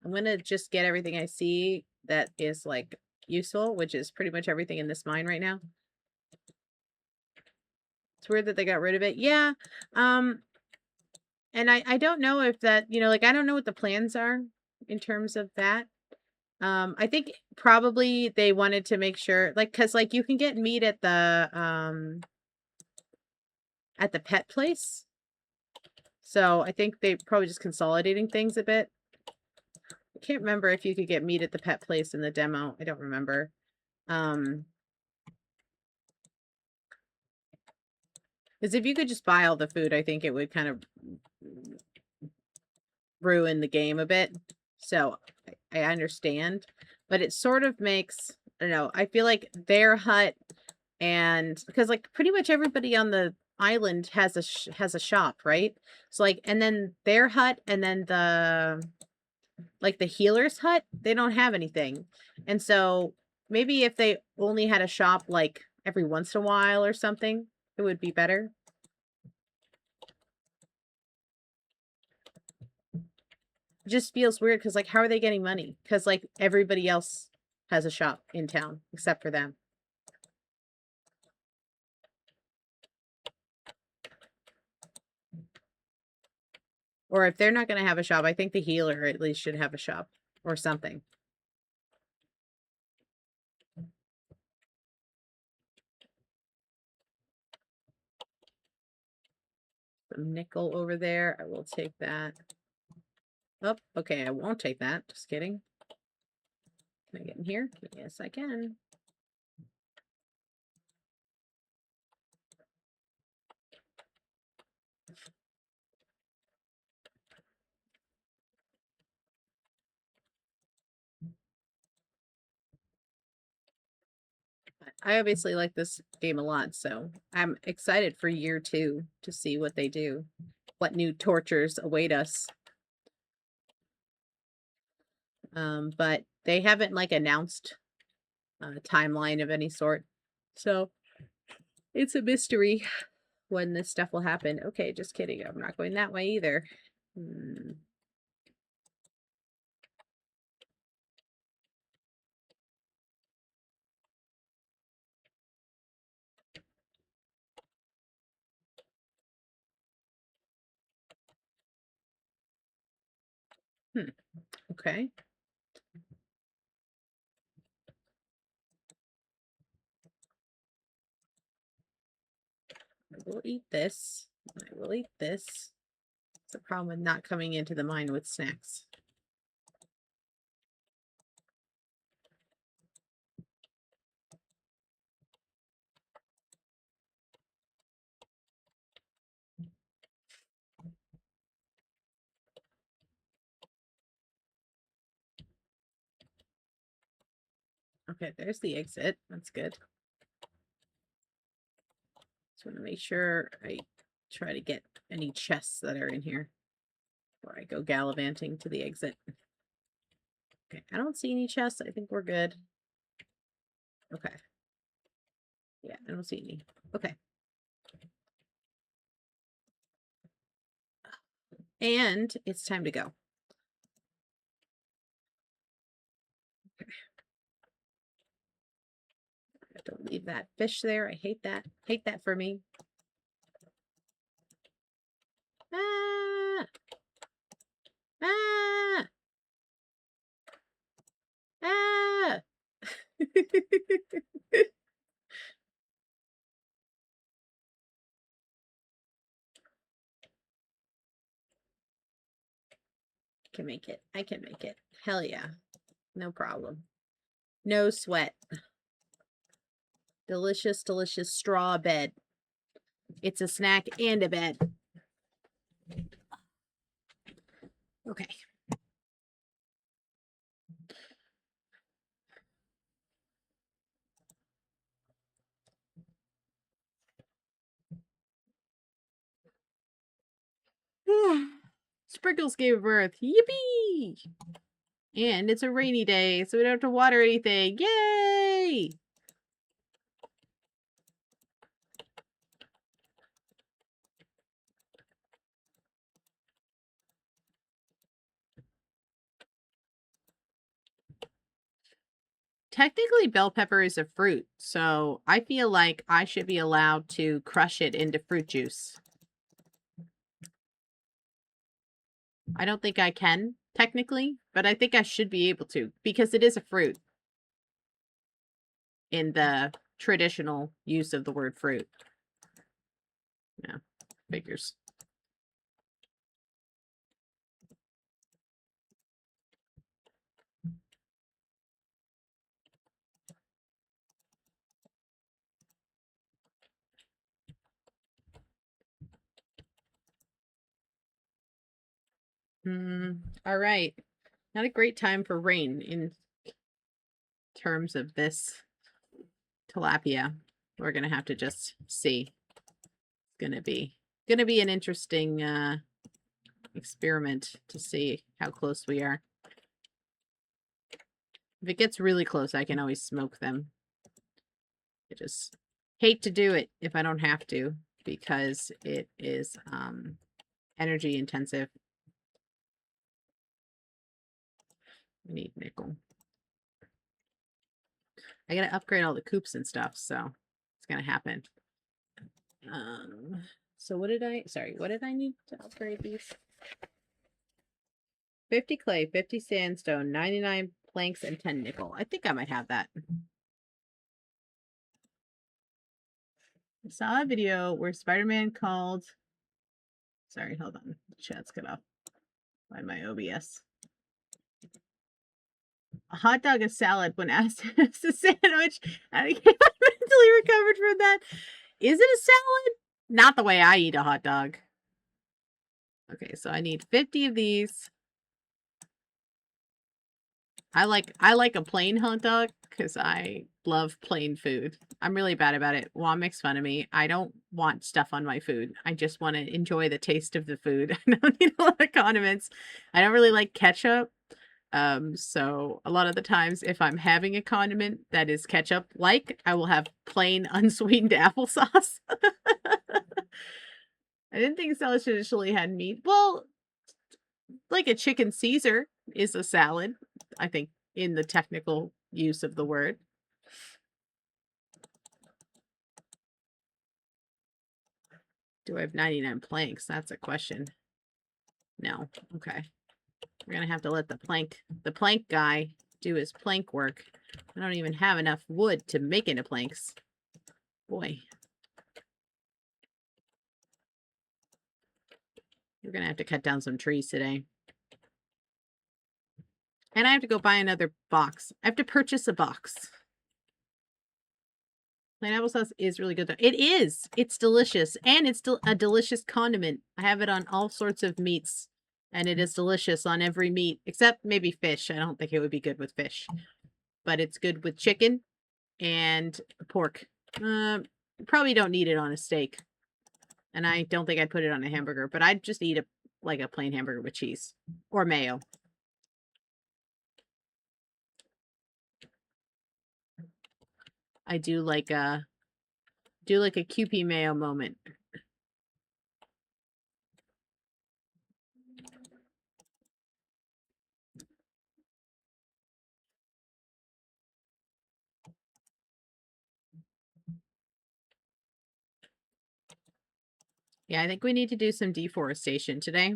I'm going to just get everything I see that is like useful, which is pretty much everything in this mine right now. It's weird that they got rid of it. Yeah. And I don't know if that, like, I don't know what the plans are in terms of that. I think probably they wanted to make sure, like, cause like you can get meat at the pet place. So I think they probably just consolidating things a bit. I can't remember if you could get meat at the pet place in the demo. I don't remember. Because if you could just buy all the food, I think it would kind of ruin the game a bit. So I understand, but it sort of makes, I don't know, I feel like their hut, and because like pretty much everybody on the island has a shop, right? So like, and then their hut, and then the like the healer's hut, they don't have anything. And so maybe if they only had a shop like every once in a while or something, it would be better. It just feels weird because, like, how are they getting money? Because, like, everybody else has a shop in town except for them. Or if they're not going to have a shop, I think the healer at least should have a shop or something. Some nickel over there. I will take that. Oh, okay. I won't take that. Just kidding. Can I get in here? Yes, I can. I obviously like this game a lot, so I'm excited for year 2 to see what they do. What new tortures await us. But they haven't, like, announced a timeline of any sort. So it's a mystery when this stuff will happen. Okay, just kidding. I'm not going that way either. Okay. I will eat this. I will eat this. It's a problem with not coming into the mine with snacks. Okay, there's the exit. That's good. Just want to make sure I try to get any chests that are in here before I go gallivanting to the exit. Okay, I don't see any chests. I think we're good. Okay. Yeah, I don't see any. Okay. And it's time to go. Okay. Don't leave that fish there. I hate that. Hate that for me. Ah! Ah! Ah! Can make it. I can make it. Hell yeah. No problem. No sweat. Delicious, delicious straw bed. It's a snack and a bed. Okay. Sprinkles gave birth. Yippee! And it's a rainy day, so we don't have to water anything. Yay! Technically, bell pepper is a fruit, so I feel like I should be allowed to crush it into fruit juice. I don't think I can, technically, but I think I should be able to, because it is a fruit in the traditional use of the word fruit. Yeah, figures. All right. Not a great time for rain in terms of this tilapia. We're gonna have to just see. It's gonna be an interesting experiment to see how close we are. If it gets really close, I can always smoke them. I just hate to do it if I don't have to, because it is energy intensive. I need nickel. I gotta upgrade all the coops and stuff, so it's gonna happen. So what did I need to upgrade these? 50 clay, 50 sandstone, 99 planks, and 10 nickel. I think I might have that. I saw a video where Spider-Man called... Sorry, hold on. The chat's cut off by my OBS. A hot dog, a salad when asked if it's a sandwich. I mentally recovered from that. Is it a salad? Not the way I eat a hot dog. Okay, so I need 50 of these. I like a plain hot dog because I love plain food. I'm really bad about it. Juan makes fun of me. I don't want stuff on my food. I just want to enjoy the taste of the food. I don't need a lot of condiments. I don't really like ketchup. So a lot of the times if I'm having a condiment that is ketchup, I will have plain unsweetened applesauce. I didn't think salads traditionally had meat. Well, like a chicken Caesar is a salad, I think, in the technical use of the word. Do I have 99 planks? That's a question. No. Okay. We're going to have to let the plank guy do his plank work. I don't even have enough wood to make into planks. Boy. We're going to have to cut down some trees today. And I have to go buy another box. I have to purchase a box. Plain applesauce is really good though. It is. It's delicious. And it's still a delicious condiment. I have it on all sorts of meats. And it is delicious on every meat. Except maybe fish. I don't think it would be good with fish. But it's good with chicken and pork. Probably don't need it on a steak. And I don't think I'd put it on a hamburger. But I'd just eat a plain hamburger with cheese. Or mayo. I do like a Kewpie mayo moment. Yeah, I think we need to do some deforestation today.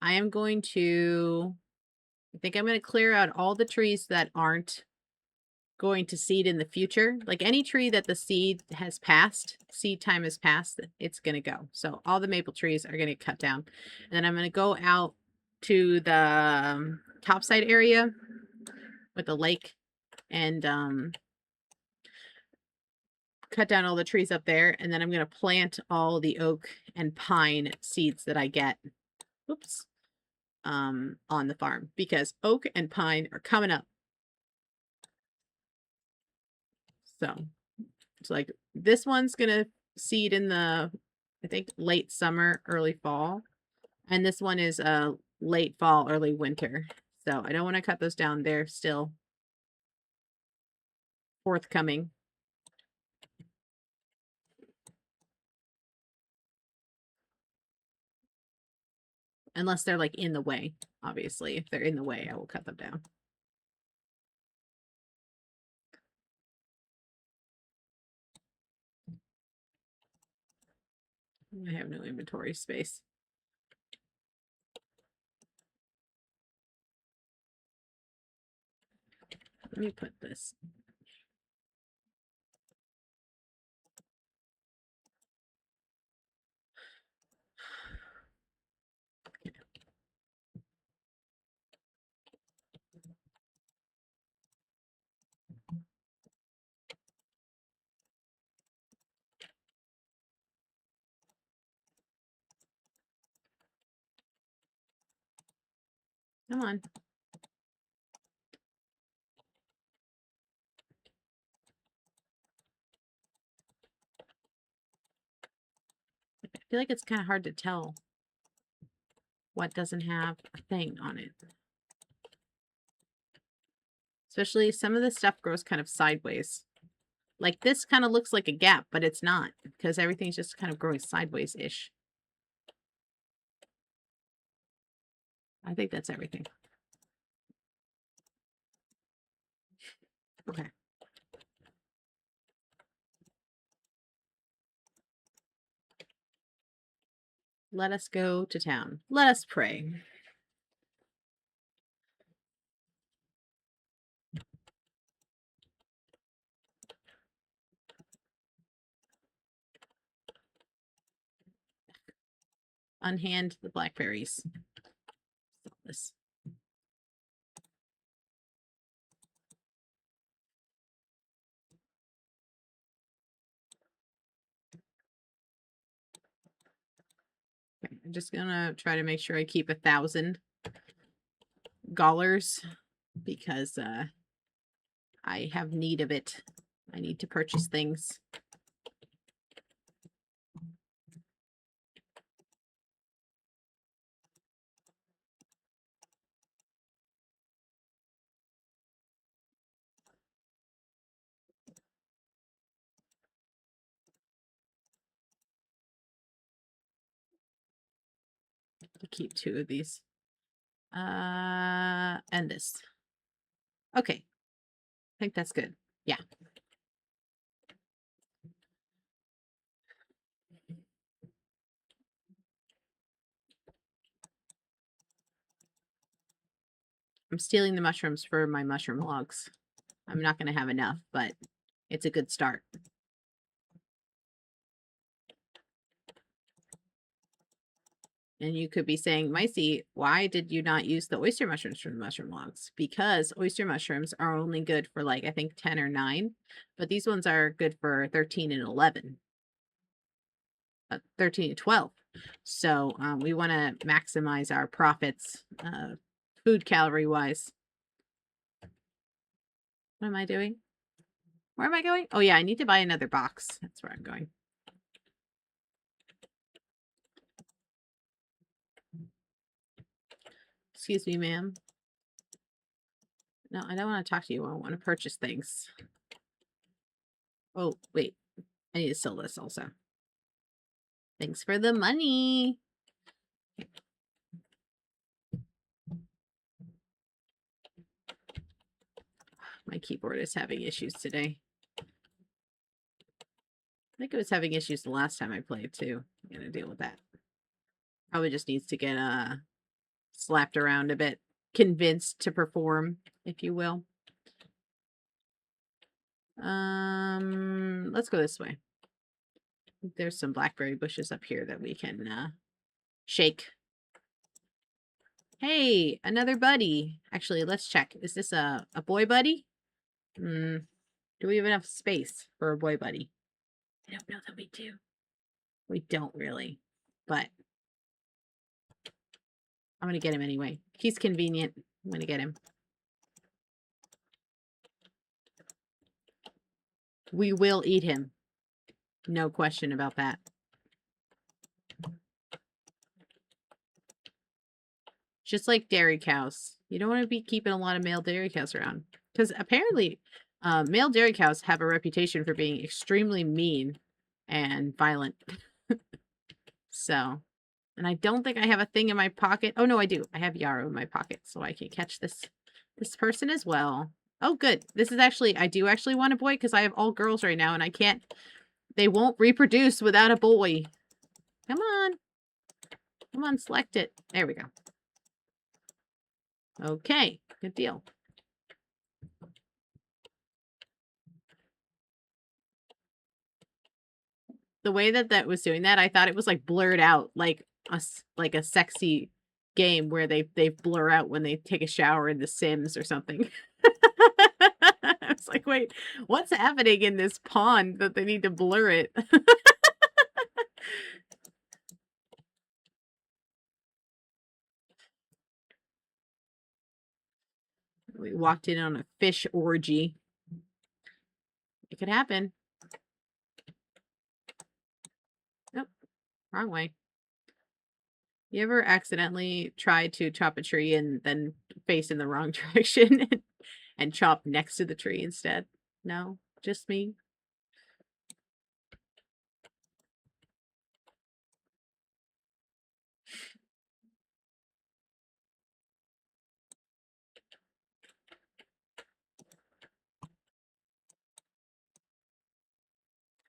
I think I'm going to clear out all the trees that aren't going to seed in the future. Like any tree that the seed time has passed, it's going to go. So all the maple trees are going to cut down. And then I'm going to go out to the topside area with the lake and cut down all the trees up there. And then I'm going to plant all the oak and pine seeds that I get. Oops. On the farm, because oak and pine are coming up. So it's like this one's gonna seed in the, I think, late summer, early fall, and this one is late fall, early winter. So I don't want to cut those down. They're still forthcoming. Unless they're like in the way, obviously. If they're in the way, I will cut them down. I have no inventory space. Let me put this. Come on. I feel like it's kind of hard to tell what doesn't have a thing on it. Especially some of the stuff grows kind of sideways. Like this kind of looks like a gap, but it's not because everything's just kind of growing sideways-ish. I think that's everything. Okay. Let us go to town. Let us pray. Unhand the blackberries. This. Okay, I'm just gonna try to make sure I keep 1,000 dollars because I have need of it. I need to purchase things. To keep 2 of these. And this. Okay. I think that's good. Yeah. I'm stealing the mushrooms for my mushroom logs. I'm not going to have enough, but it's a good start. And you could be saying, Micey, why did you not use the oyster mushrooms from the mushroom logs? Because oyster mushrooms are only good for like, I think 10 or 9, but these ones are good for 13 and 11. 13 and 12. So we want to maximize our profits food calorie wise. What am I doing? Where am I going? Oh yeah, I need to buy another box. That's where I'm going. Excuse me, ma'am. No, I don't want to talk to you. I want to purchase things. Oh, wait. I need to sell this also. Thanks for the money. My keyboard is having issues today. I think it was having issues the last time I played too. I'm going to deal with that. Probably just needs to get slapped around a bit. Convinced to perform, if you will. Let's go this way. There's some blackberry bushes up here that we can shake. Hey, another buddy. Actually, let's check. Is this a boy buddy? Do we have enough space for a boy buddy? I don't know that we do. We don't really, but I'm going to get him anyway. He's convenient. I'm going to get him. We will eat him. No question about that. Just like dairy cows. You don't want to be keeping a lot of male dairy cows around. Because apparently, male dairy cows have a reputation for being extremely mean and violent. So, and I don't think I have a thing in my pocket. Oh, no, I do. I have yarrow in my pocket, so I can catch this person as well. Oh, good. This is actually, I do actually want a boy because I have all girls right now, and I can't, they won't reproduce without a boy. Come on. Come on, select it. There we go. Okay, good deal. The way that was doing that, I thought it was like blurred out, like a sexy game where they blur out when they take a shower in The Sims or something. I was like, wait, what's happening in this pond that they need to blur it? We walked in on a fish orgy. It could happen. Nope, wrong way. You ever accidentally try to chop a tree and then face in the wrong direction and chop next to the tree instead. No, just me.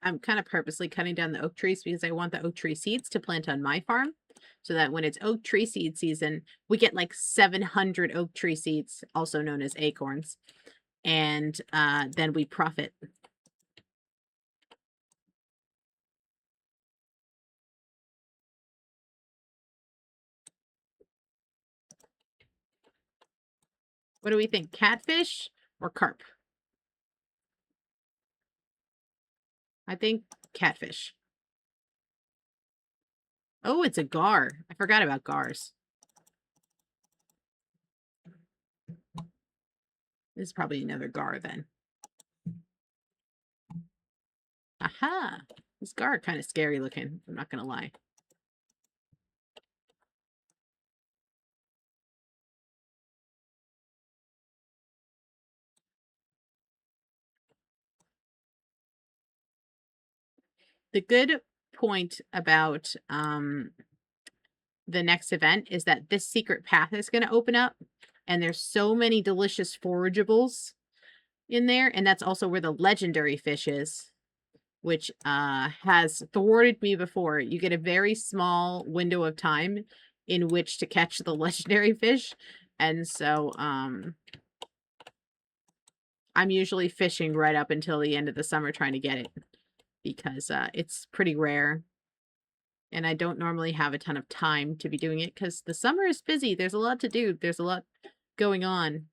I'm kind of purposely cutting down the oak trees because I want the oak tree seeds to plant on my farm so that when it's oak tree seed season, we get like 700 oak tree seeds, also known as acorns, and then we profit. What do we think? Catfish or carp? I think catfish. Oh, it's a gar. I forgot about gars. This is probably another gar then. Aha! This gar kind of scary looking. I'm not gonna lie. The good point about the next event is that this secret path is going to open up, and there's so many delicious forageables in there, and that's also where the legendary fish is, which has thwarted me before. You get a very small window of time in which to catch the legendary fish, and so I'm usually fishing right up until the end of the summer trying to get it because it's pretty rare. And I don't normally have a ton of time to be doing it because the summer is busy. There's a lot to do. There's a lot going on.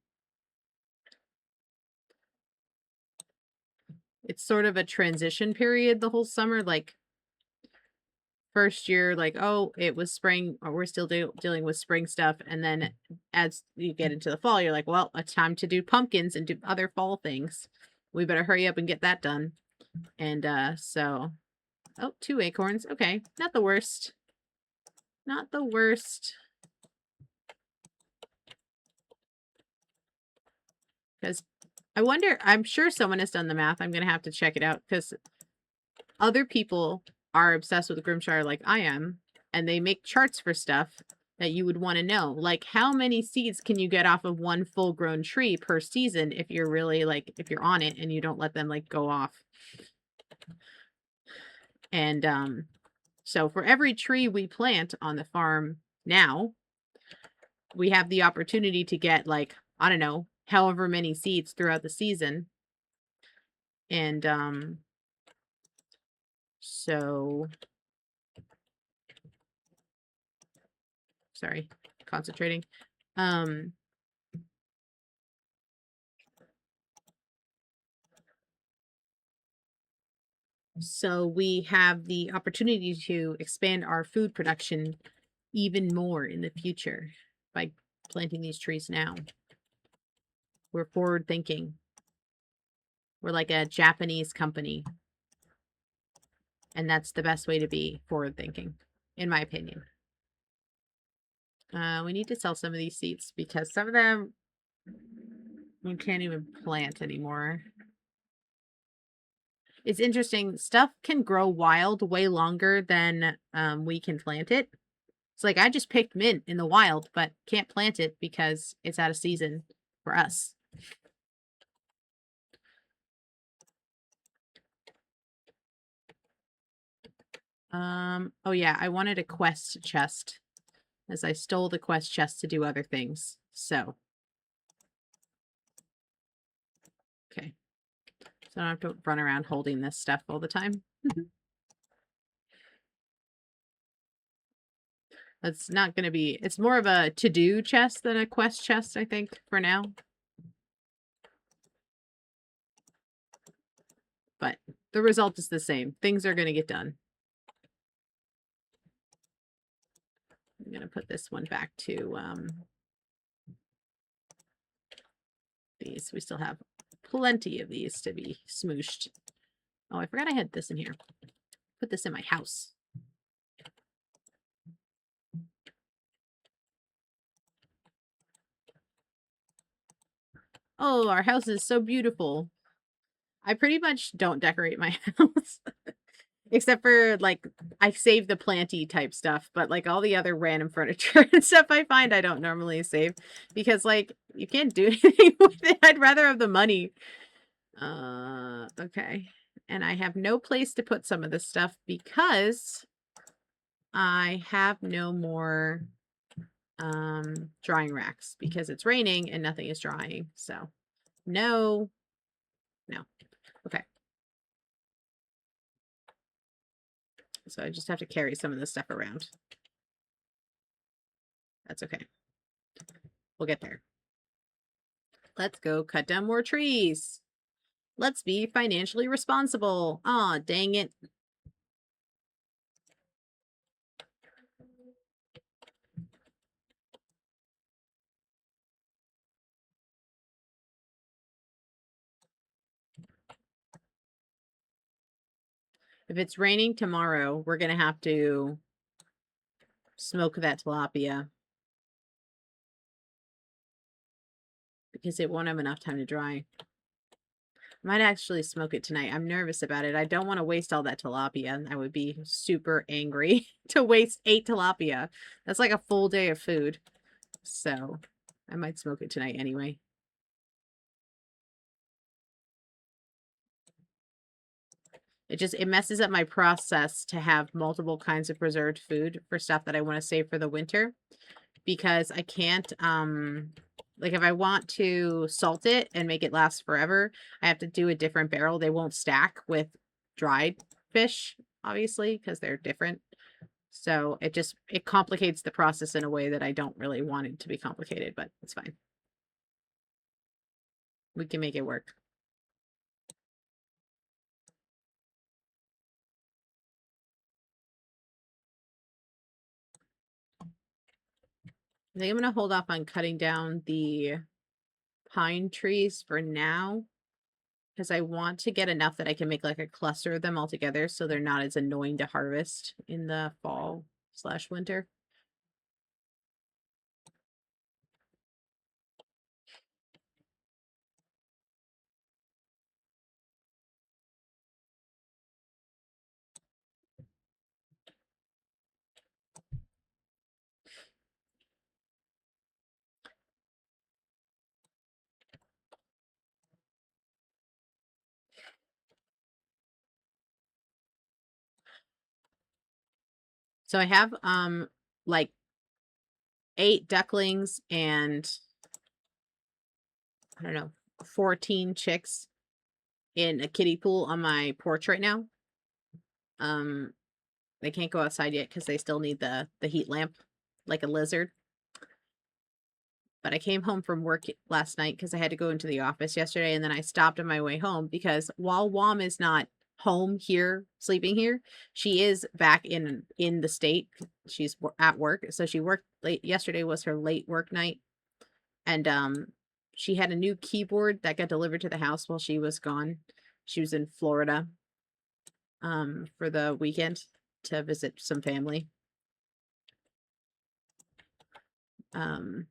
It's sort of a transition period the whole summer. Like, first year, like, oh, it was spring, or we're still dealing with spring stuff. And then as you get into the fall, you're like, well, it's time to do pumpkins and do other fall things. We better hurry up and get that done. And so, oh, 2 acorns. Okay, not the worst. Not the worst. Because I wonder, I'm sure someone has done the math. I'm going to have to check it out because other people are obsessed with Grimshire like I am, and they make charts for stuff that you would want to know. Like, how many seeds can you get off of one full-grown tree per season if you're really, like, if you're on it and you don't let them, like, go off. And so for every tree we plant on the farm now, we have the opportunity to get, like, I don't know, however many seeds throughout the season. And so sorry, concentrating. So we have the opportunity to expand our food production even more in the future by planting these trees now. We're forward thinking. We're like a Japanese company. And that's the best way to be forward thinking, in my opinion. We need to sell some of these seeds because some of them we can't even plant anymore. It's interesting. Stuff can grow wild way longer than we can plant it. It's like I just picked mint in the wild, but can't plant it because it's out of season for us. Oh yeah, I wanted a quest chest as I stole the quest chest to do other things. So, okay. So I don't have to run around holding this stuff all the time. That's not going to be, it's more of a to-do chest than a quest chest, I think, for now. But the result is the same. Things are going to get done. I'm going to put this one back to these. We still have plenty of these to be smooshed. Oh, I forgot I had this in here. Put this in my house. Oh, our house is so beautiful. I pretty much don't decorate my house. Except for, like, I save the planty type stuff, but, like, all the other random furniture and stuff I find I don't normally save because, like, you can't do anything with it. I'd rather have the money. Okay. And I have no place to put some of this stuff because I have no more drying racks because it's raining and nothing is drying. So, no. No. Okay. So I just have to carry some of this stuff around. That's okay. We'll get there. Let's go cut down more trees. Let's be financially responsible. Aw, dang it. If it's raining tomorrow, we're going to have to smoke that tilapia because it won't have enough time to dry. I might actually smoke it tonight. I'm nervous about it. I don't want to waste all that tilapia. I would be super angry to waste 8 tilapia. That's like a full day of food. So I might smoke it tonight anyway. It messes up my process to have multiple kinds of preserved food for stuff that I want to save for the winter because I can't like if I want to salt it and make it last forever, I have to do a different barrel. They won't stack with dried fish, obviously, because they're different. So it complicates the process in a way that I don't really want it to be complicated, but it's fine. We can make it work. I think I'm going to hold off on cutting down the pine trees for now because I want to get enough that I can make like a cluster of them all together so they're not as annoying to harvest in the fall/winter. So I have like 8 ducklings and I don't know, 14 chicks in a kiddie pool on my porch right now. They can't go outside yet because they still need the heat lamp like a lizard. But I came home from work last night because I had to go into the office yesterday, and then I stopped on my way home because while Wom is not home here, sleeping here, she is back in the state. She's at work, so she worked late. Yesterday was her late work night, and she had a new keyboard that got delivered to the house while she was gone. She was in Florida for the weekend to visit some family. And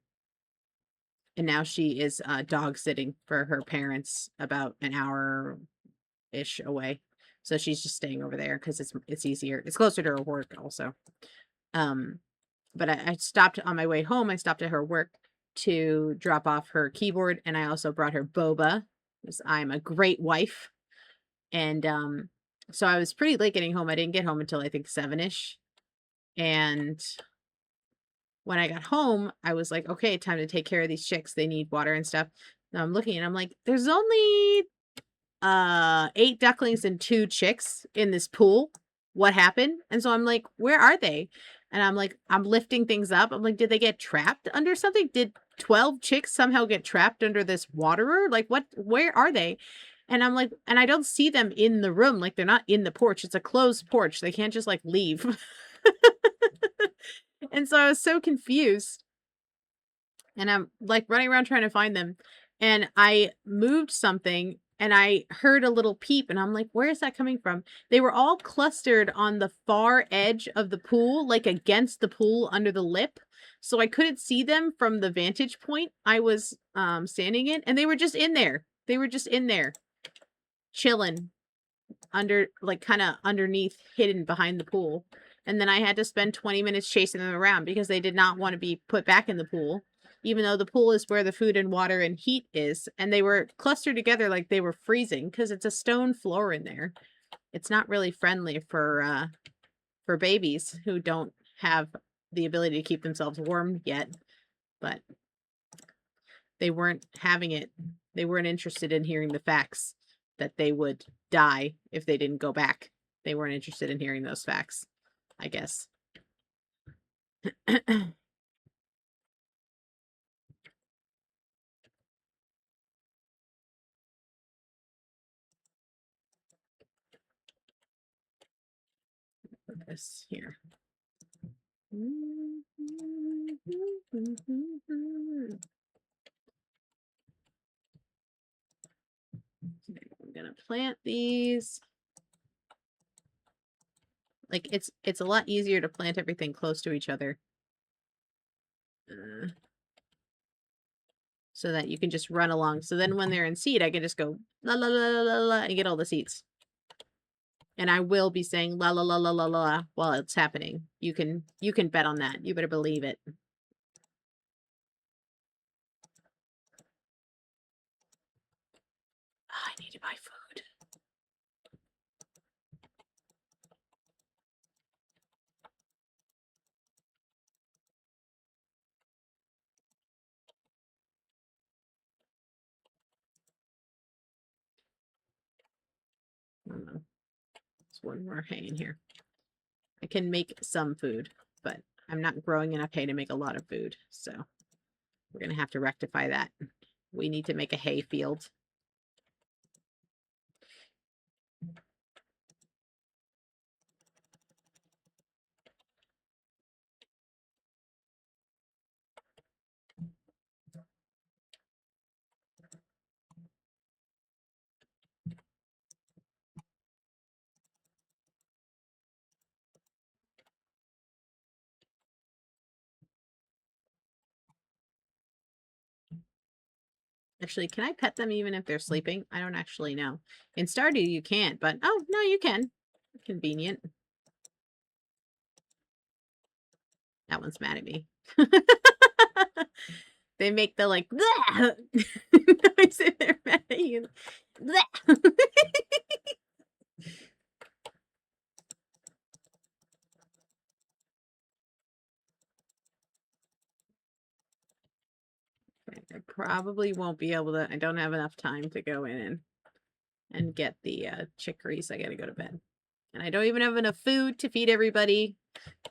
now she is dog sitting for her parents about an hour-ish away. So she's just staying over there because it's easier. It's closer to her work also. But I stopped on my way home. I stopped at her work to drop off her keyboard, and I also brought her boba because I'm a great wife. And so I was pretty late getting home. I didn't get home until I think 7-ish. And when I got home, I was like, okay, time to take care of these chicks. They need water and stuff. Now I'm looking and I'm like, there's only 8 ducklings and 2 chicks in this pool. What happened? And so I'm like, where are they? And I'm like, I'm lifting things up. I'm like, did they get trapped under something? Did 12 chicks somehow get trapped under this waterer? Like, what? Where are they? And I'm like, and I don't see them in the room. Like, they're not in the porch. It's a closed porch. They can't just like leave. And so I was so confused. And I'm like running around trying to find them. And I moved something and I heard a little peep and I'm like, where is that coming from? They were all clustered on the far edge of the pool, like against the pool under the lip. So I couldn't see them from the vantage point I was standing in, and they were just in there. They were just in there, chilling under, like, kind of underneath, hidden behind the pool. And then I had to spend 20 minutes chasing them around because they did not want to be put back in the pool, even though the pool is where the food and water and heat is. And they were clustered together like they were freezing because it's a stone floor in there. It's not really friendly for babies who don't have the ability to keep themselves warm yet. But they weren't having it. They weren't interested in hearing the facts that they would die if they didn't go back. They weren't interested in hearing those facts, I guess. Put this here. I'm gonna plant these. Like, it's a lot easier to plant everything close to each other. So that you can just run along. So then when they're in seed, I can just go la la la la la la and get all the seeds. And I will be saying la la la la la la while it's happening. You can bet on that. You better believe it. Oh, I need to buy food. I don't know. There's one more hanging here. I can make some food, but I'm not growing enough hay to make a lot of food. So we're going to have to rectify that. We need to make a hay field. Actually, can I pet them even if they're sleeping? I don't actually know. In Stardew, you can't, but oh, no, you can. Convenient. That one's mad at me. They make the, like, noise in their mad at you. I probably won't be able to. I don't have enough time to go in and get the chicories. I gotta go to bed. And I don't even have enough food to feed everybody.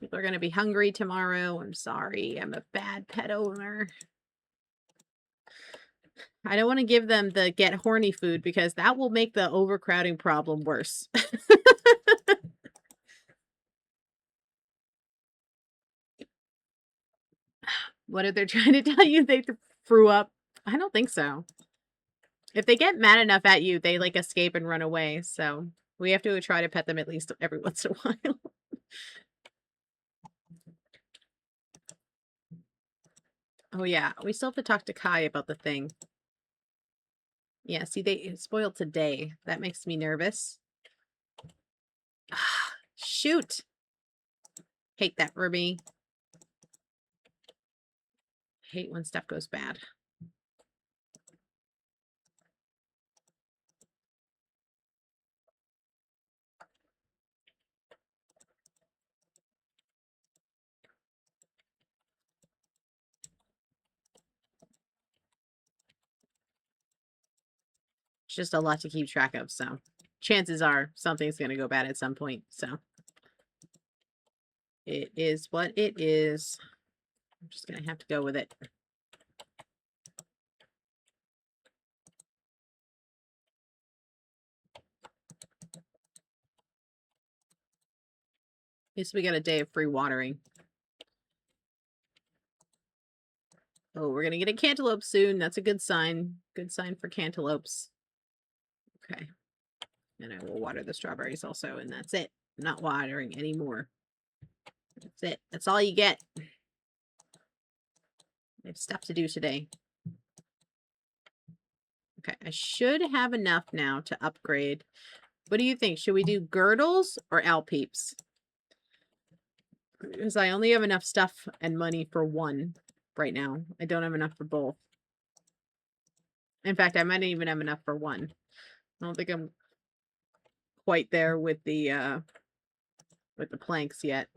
People are gonna be hungry tomorrow. I'm sorry. I'm a bad pet owner. I don't want to give them the get horny food because that will make the overcrowding problem worse. What are they trying to tell you? They threw up? I don't think so. If they get mad enough at you, they, like, escape and run away. So we have to try to pet them at least every once in a while. Oh, yeah. We still have to talk to Kai about the thing. Yeah, see, they spoiled today. That makes me nervous. Shoot. Hate that for me. Hate when stuff goes bad. It's just a lot to keep track of, so chances are something's going to go bad at some point, so it is what it is. I'm just going to have to go with it. At least we got a day of free watering. Oh, we're going to get a cantaloupe soon. That's a good sign. Good sign for cantaloupes. Okay. And I will water the strawberries also, and that's it. I'm not watering anymore. That's it. That's all you get. I have stuff to do today. Okay, I should have enough now to upgrade. What do you think? Should we do girdles or Alpeeps? Because I only have enough stuff and money for one right now. I don't have enough for both. In fact, I might even have enough for one. I don't think I'm quite there with the planks yet.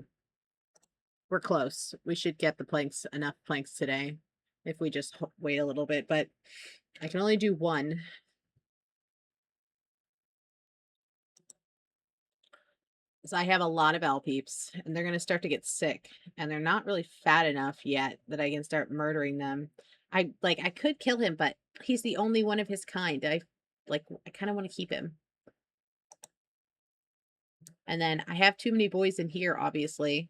We're close. We should get the planks, enough planks today if we just wait a little bit, but I can only do one. So I have a lot of Alpeeps and they're going to start to get sick and they're not really fat enough yet that I can start murdering them. I could kill him, but he's the only one of his kind. I kind of want to keep him. And then I have too many boys in here, obviously.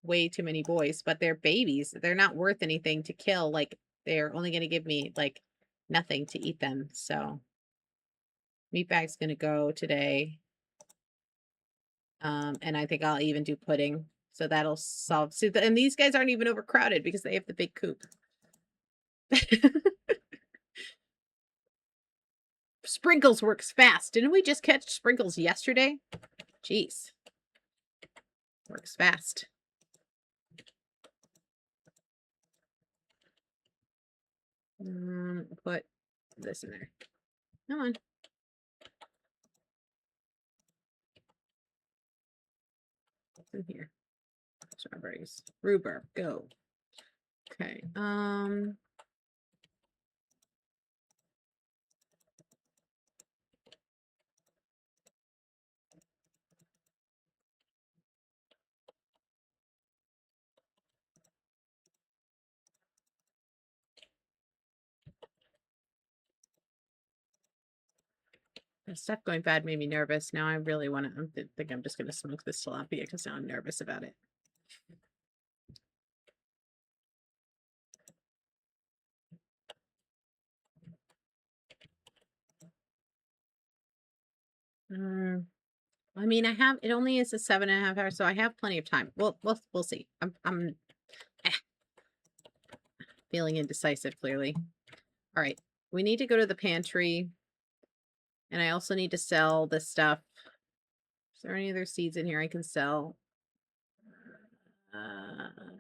Way too many boys, but they're babies. They're not worth anything to kill. Like, they're only going to give me, like, nothing to eat them. So, meat bag's going to go today. And I think I'll even do pudding. So that'll solve. So and these guys aren't even overcrowded because they have the big coop. Sprinkles works fast. Didn't we just catch Sprinkles yesterday? Jeez. Works fast. Put this in there. Come on. What's in here? Strawberries. Rhubarb. Go. Okay. Stuff going bad made me nervous. Now I really want to. I think I'm just going to smoke this tilapia because now I'm nervous about it. I mean, it only is a 7.5 hours, so I have plenty of time. We'll see. I'm feeling indecisive, clearly. All right, we need to go to the pantry, and I also need to sell this stuff. Is there any other seeds in here I can sell?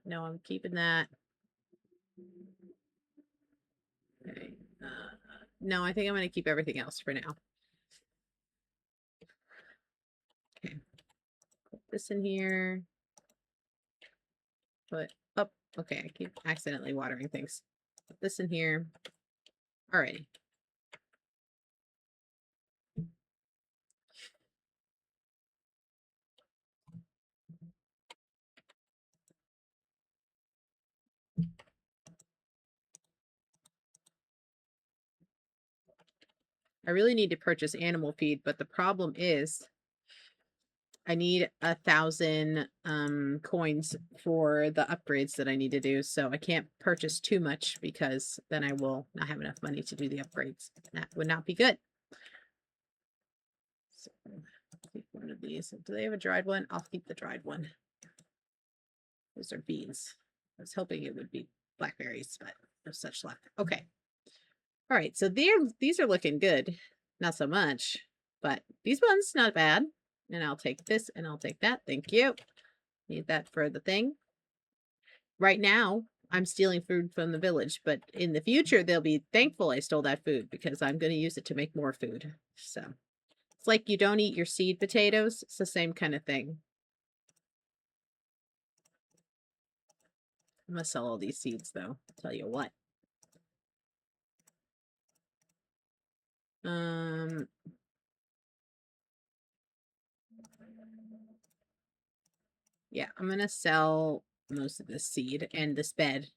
No, I'm keeping that. Okay. No, I think I'm going to keep everything else for now. Okay. Put this in here. Put up. Okay, I keep accidentally watering things. Put this in here. All right. I really need to purchase animal feed, but the problem is I need 1,000 coins for the upgrades that I need to do. So I can't purchase too much because then I will not have enough money to do the upgrades. That would not be good. So I'll keep one of these. Do they have a dried one? I'll keep the dried one. Those are beans. I was hoping it would be blackberries, but no such luck. Okay. All right. So these are looking good. Not so much, but these ones, not bad. And I'll take this and I'll take that. Thank you. Need that for the thing. Right now, I'm stealing food from the village, but in the future, they'll be thankful I stole that food because I'm going to use it to make more food. So it's like you don't eat your seed potatoes. It's the same kind of thing. I'm going to sell all these seeds, though. I'll tell you what. Yeah, I'm going to sell most of this seed and this bed.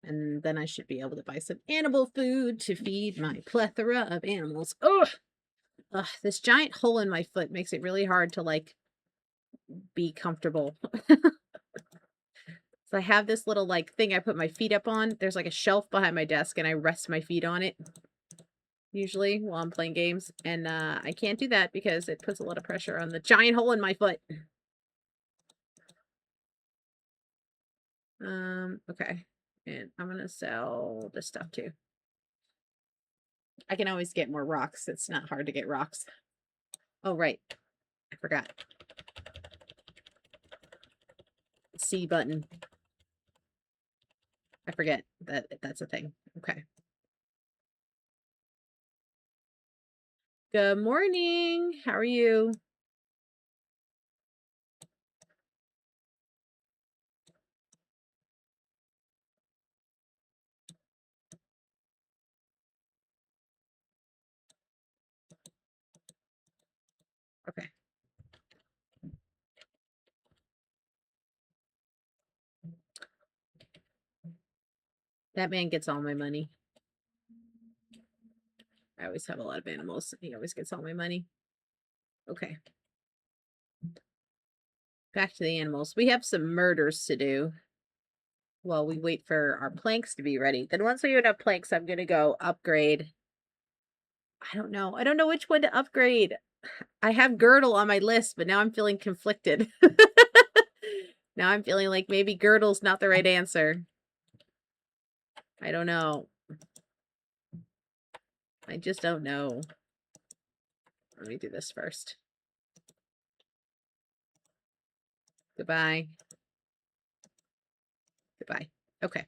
And then I should be able to buy some animal food to feed my plethora of animals. Ugh! Ugh, this giant hole in my foot makes it really hard to, like, be comfortable. So I have this little, like, thing I put my feet up on. There's, like, a shelf behind my desk, and I rest my feet on it, usually, while I'm playing games. And I can't do that because it puts a lot of pressure on the giant hole in my foot. Okay. And I'm gonna sell this stuff too. I can always get more rocks. It's not hard to get rocks. Oh, right. I forgot. C button. I forget that that's a thing. Okay. Good morning. How are you? Okay. That man gets all my money. I always have a lot of animals. He always gets all my money. Okay. Back to the animals. We have some murders to do while we wait for our planks to be ready. Then once we have enough planks, I'm going to go upgrade. I don't know. I don't know which one to upgrade. I have girdle on my list, but now I'm feeling conflicted. Now I'm feeling like maybe girdle's not the right answer. I don't know. I just don't know. Let me do this first. Goodbye. Goodbye. Okay.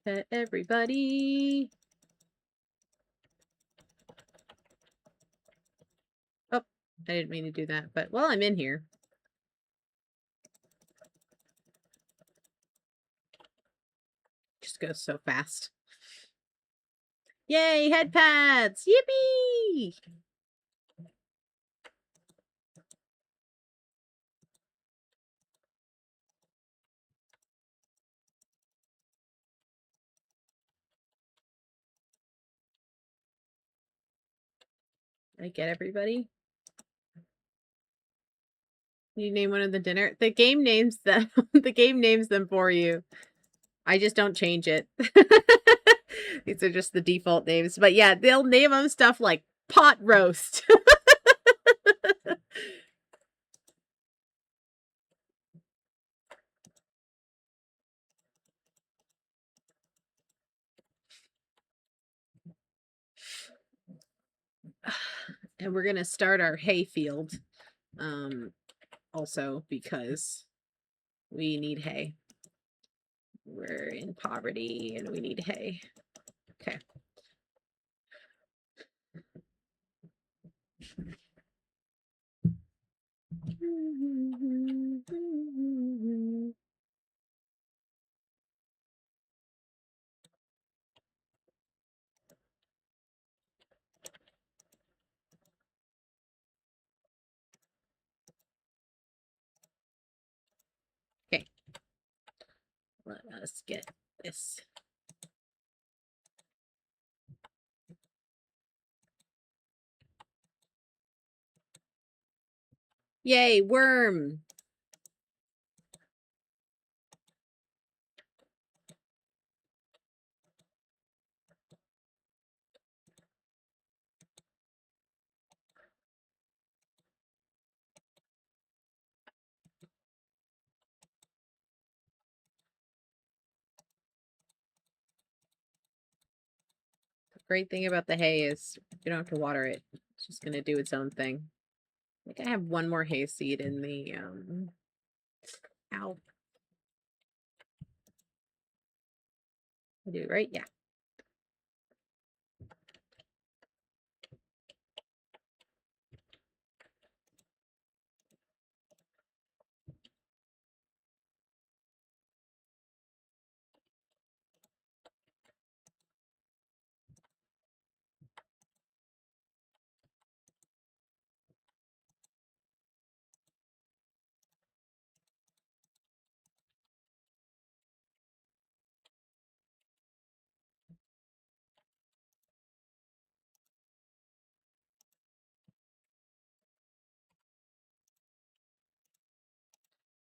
Pet everybody. Oh, I didn't mean to do that, but well, I'm in here. Just goes so fast. Yay, head pads! Yippee! I get everybody. You name one of the dinner. The game names them. The game names them for you. I just don't change it. These are just the default names. But yeah, they'll name them stuff like pot roast. And we're gonna start our hay field. Also because we need hay. We're in poverty and we need hay. Okay. Okay. Let us get this. Yay, worm. The great thing about the hay is you don't have to water it. It's just gonna do its own thing. I think I have one more hay seed in the ow. I do, right? Yeah.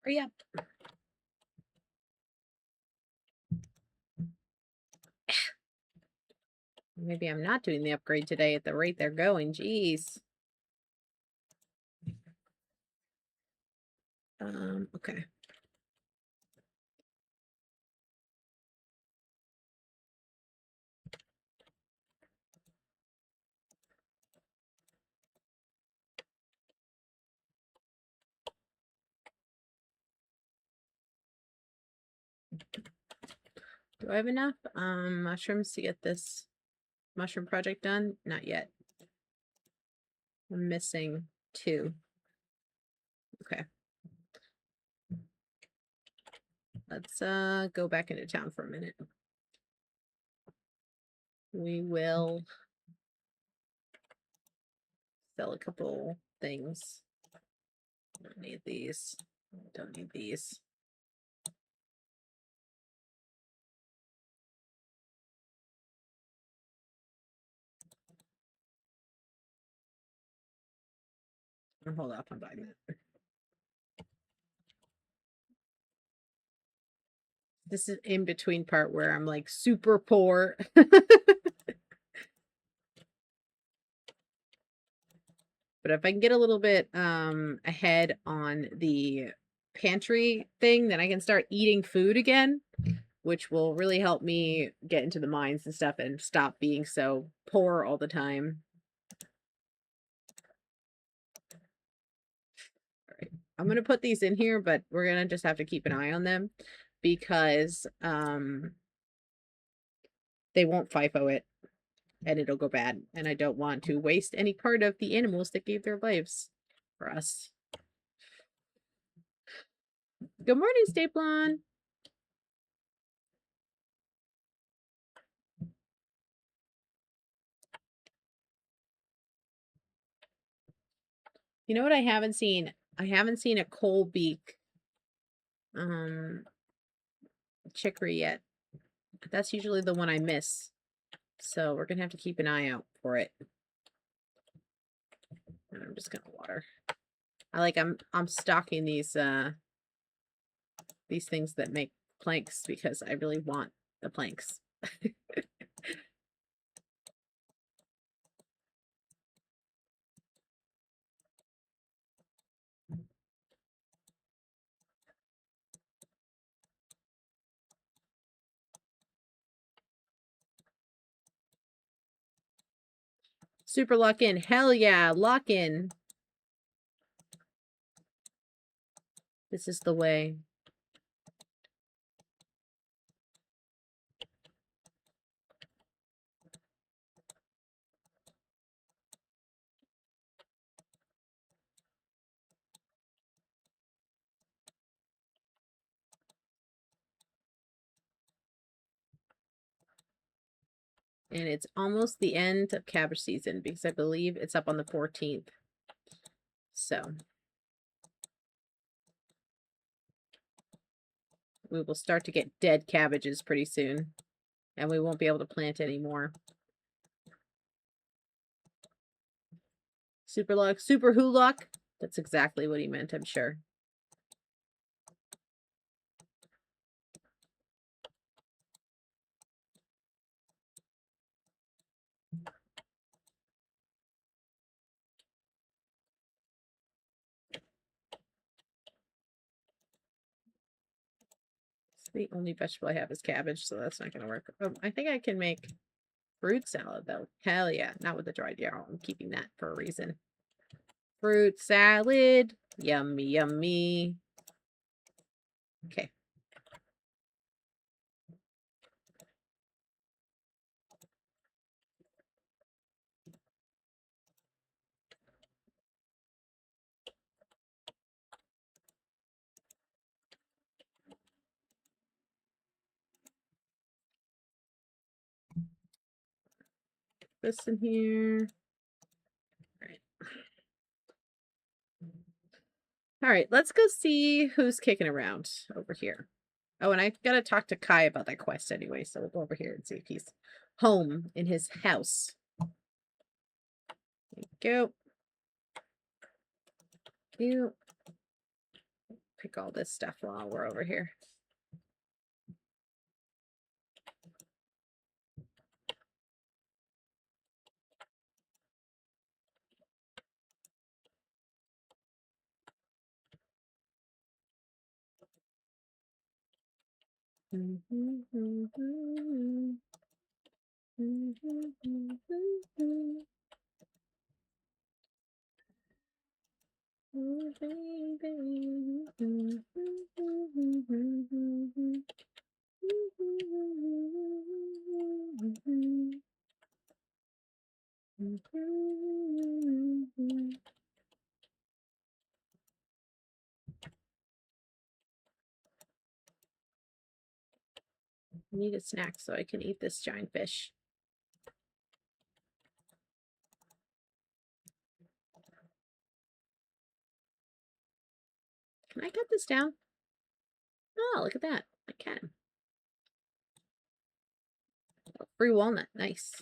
Hurry up. Maybe I'm not doing the upgrade today at the rate they're going. Jeez. Okay. Do I have enough mushrooms to get this mushroom project done? Not yet. I'm missing 2. Okay. Let's go back into town for a minute. We will sell a couple things. Don't need these. Don't need these. I'll hold off on buying that. This is in between part where I'm like super poor. But if I can get a little bit ahead on the pantry thing, then I can start eating food again, which will really help me get into the mines and stuff and stop being so poor all the time. All right. I'm going to put these in here, but we're going to just have to keep an eye on them because they won't FIFO it and it'll go bad. And I don't want to waste any part of the animals that gave their lives for us. Good morning, Staplon. You know what I haven't seen? I haven't seen a coal beak chicory yet. That's usually the one I miss. So we're gonna have to keep an eye out for it. And I'm just gonna water. I'm stocking these things that make planks because I really want the planks. Super lock in. Hell yeah, lock in. This is the way. And it's almost the end of cabbage season because I believe it's up on the 14th. So we will start to get dead cabbages pretty soon. And we won't be able to plant anymore. Super luck, super who luck. That's exactly what he meant, I'm sure. The only vegetable I have is cabbage, so that's not gonna work. I think I can make fruit salad though. Hell yeah, not with the dried yarrow. I'm keeping that for a reason. Fruit salad, yummy, yummy. Okay. This in here. All right, let's go see who's kicking around over here. Oh, and I gotta talk to Kai about that quest anyway, so we'll go over here and see if he's home in his house. There you go. You. pick all this stuff while we're over here. I need a snack so I can eat this giant fish. Can I cut this down? Oh, look at that. I can. Free walnut. Nice.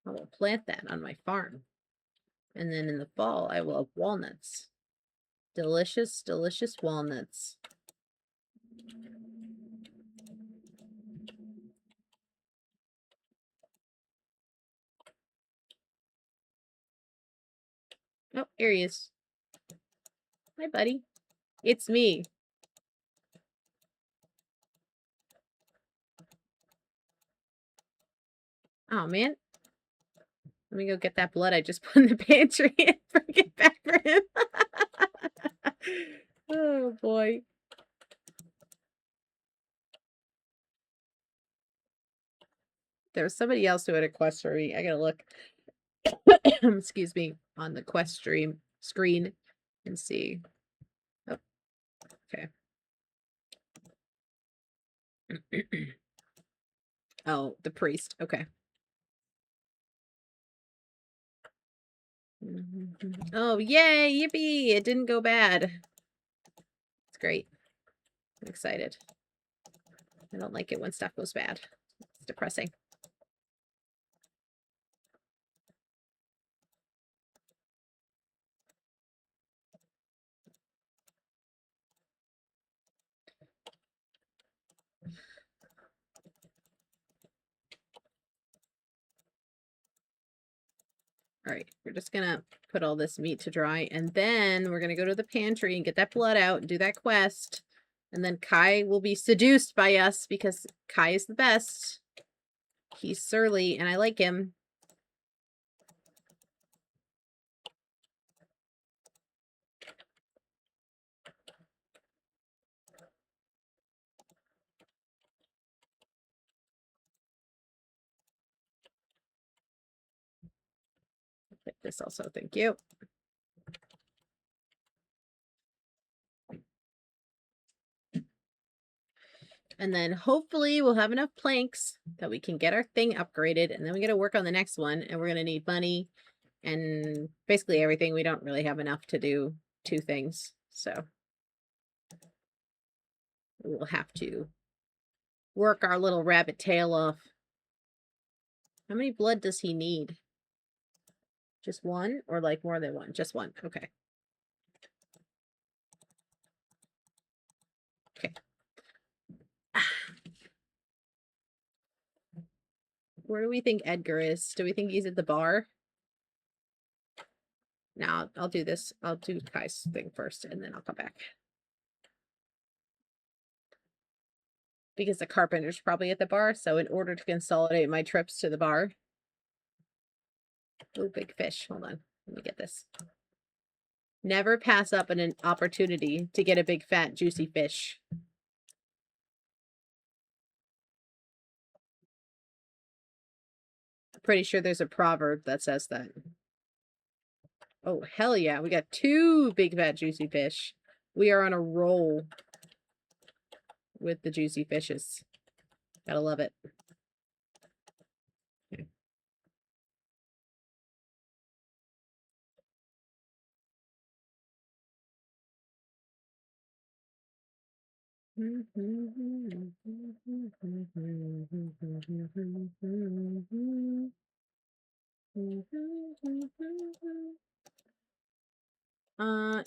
I will plant that on my farm. And then in the fall, I will have walnuts. Delicious, delicious walnuts. Oh, here he is. Hi, buddy. It's me. Oh, man. Let me go get that blood I just put in the pantry and bring it back for him. Oh, boy. There was somebody else who had a quest for me. I gotta look. Excuse me, on the quest screen and see. Oh, okay. Oh, the priest. Okay. Oh, yay! Yippee! It didn't go bad. It's great. I'm excited. I don't like it when stuff goes bad. It's depressing. All right, we're just gonna put all this meat to dry, and then we're gonna go to the pantry and get that blood out and do that quest. And then Kai will be seduced by us because Kai is the best. He's surly, and I like him. Like this also, thank you. And then hopefully we'll have enough planks that we can get our thing upgraded, and then we got to work on the next one, and we're going to need money and basically everything. We don't really have enough to do 2 things, so we'll have to work our little rabbit tail off. How many blood does he need? Just 1 or like more than 1? Just 1. Okay. Okay. Where do we think Edgar is? Do we think he's at the bar? No, I'll do this. I'll do Kai's thing first, and then I'll come back. Because the carpenter's probably at the bar, so in order to consolidate my trips to the bar. Oh, big fish. Hold on. Let me get this. Never pass up an opportunity to get a big, fat, juicy fish. Pretty sure there's a proverb that says that. Oh, hell yeah. We got 2 big, fat, juicy fish. We are on a roll with the juicy fishes. Gotta love it. Okay.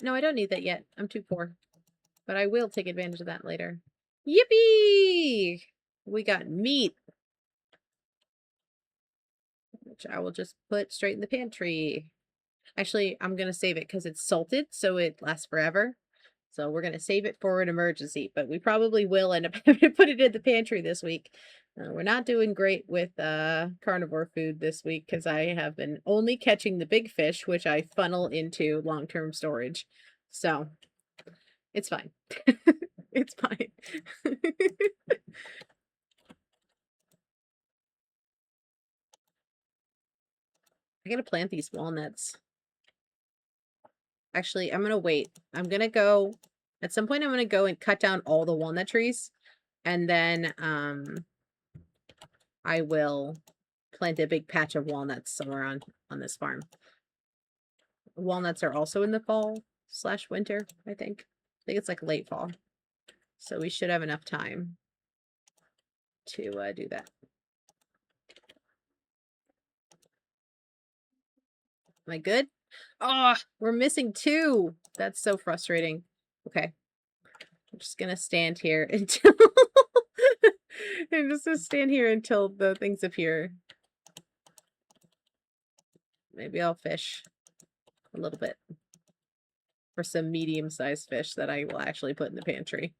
No, I don't need that yet. I'm too poor. but I will take advantage of that later. Yippee! We got meat, which I will just put straight in the pantry. Actually, I'm going to save it because it's salted, so it lasts forever. So we're going to save it for an emergency, but we probably will end up having to put it in the pantry this week. We're not doing great with carnivore food this week because I have been only catching the big fish, which I funnel into long-term storage. So it's fine. It's fine. I gotta plant these walnuts. Actually, I'm gonna wait. I'm gonna go at some point. I'm gonna go and cut down all the walnut trees, and then I will plant a big patch of walnuts somewhere on this farm. Walnuts are also in the fall/winter, I think. I think it's like late fall, so we should have enough time to do that. Am I good? Oh, we're missing 2. That's so frustrating. Okay. I'm just gonna stand here until I'm just gonna stand here until the things appear. Maybe I'll fish a little bit for some medium-sized fish that I will actually put in the pantry.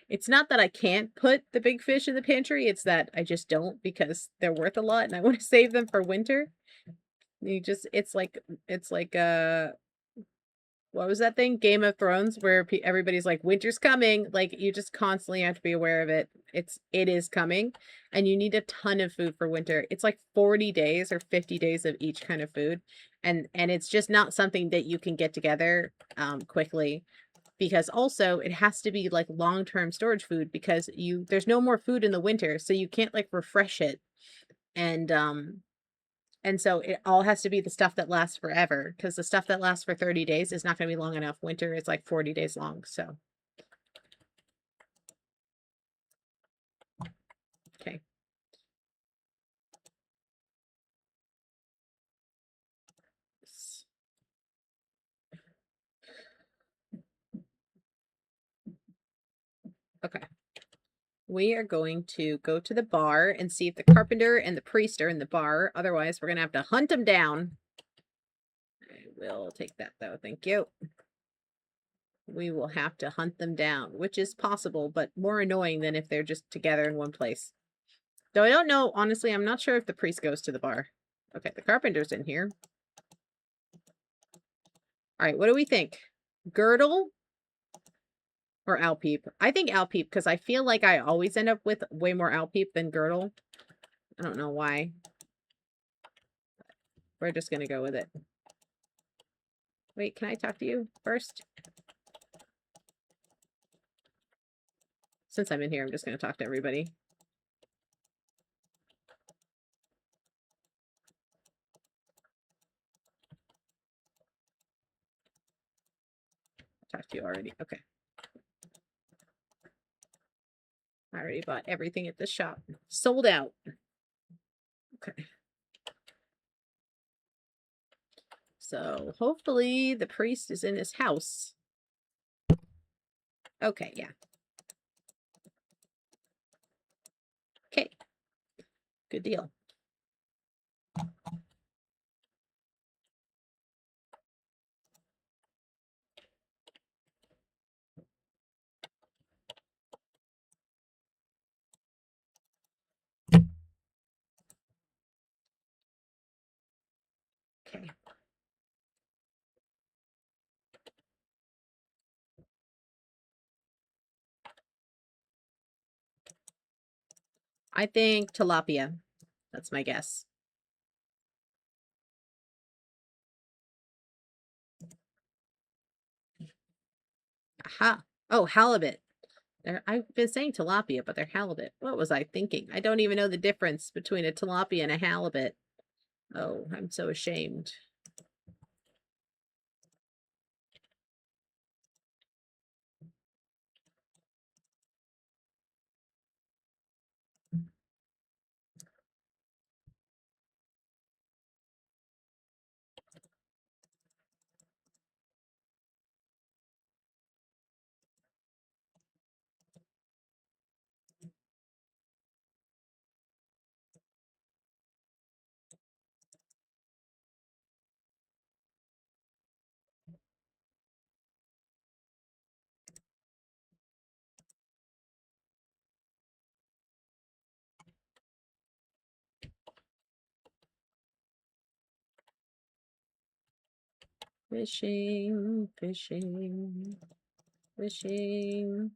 It's not that I can't put the big fish in the pantry, it's that I just don't because they're worth a lot and I want to save them for winter. It's like what was that thing? Game of Thrones, where everybody's like, winter's coming. Like, you just constantly have to be aware of it. It is coming, and you need a ton of food for winter. It's like 40 days or 50 days of each kind of food, and it's just not something that you can get together quickly, because also it has to be like long-term storage food because there's no more food in the winter, so you can't like refresh it, and so it all has to be the stuff that lasts forever, because the stuff that lasts for 30 days is not going to be long enough. Winter is like 40 days long. So, okay. Okay. We are going to go to the bar and see if the carpenter and the priest are in the bar. Otherwise, we're going to have to hunt them down. I will take that, though. Thank you. We will have to hunt them down, which is possible, but more annoying than if they're just together in one place. Though I don't know, honestly, I'm not sure if the priest goes to the bar. Okay, the carpenter's in here. All right, what do we think? Girdle or Alpeep? I think Alpeep because I feel like I always end up with way more Alpeep than Girdle. I don't know why. We're just going to go with it. Wait, can I talk to you first? Since I'm in here, I'm just going to talk to everybody. Talked to you already. Okay. I already bought everything at the shop. Sold out. Okay. So hopefully the priest is in his house. Okay, yeah. Okay. Good deal. Okay. I think tilapia. That's my guess. Aha. Oh, halibut. I've been saying tilapia, but they're halibut. What was I thinking? I don't even know the difference between a tilapia and a halibut. Oh, I'm so ashamed. Fishing, fishing, fishing.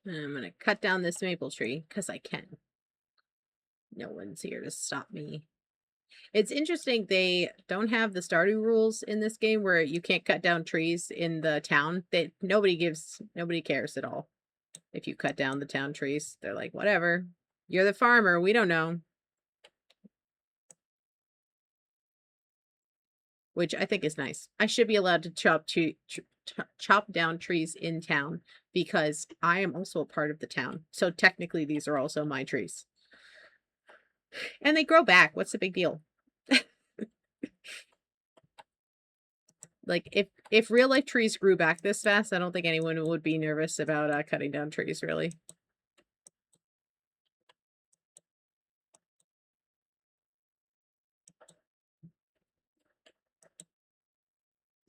I'm gonna cut down this maple tree because I can. No one's here to stop me. It's interesting, they don't have the Stardew rules in this game where you can't cut down trees in the town. Nobody cares at all if you cut down the town trees. They're like, whatever. You're the farmer, we don't know. Which I think is nice. I should be allowed to chop down trees in town because I am also a part of the town. So technically these are also my trees. And they grow back. What's the big deal? Like, if real life trees grew back this fast, I don't think anyone would be nervous about cutting down trees, really.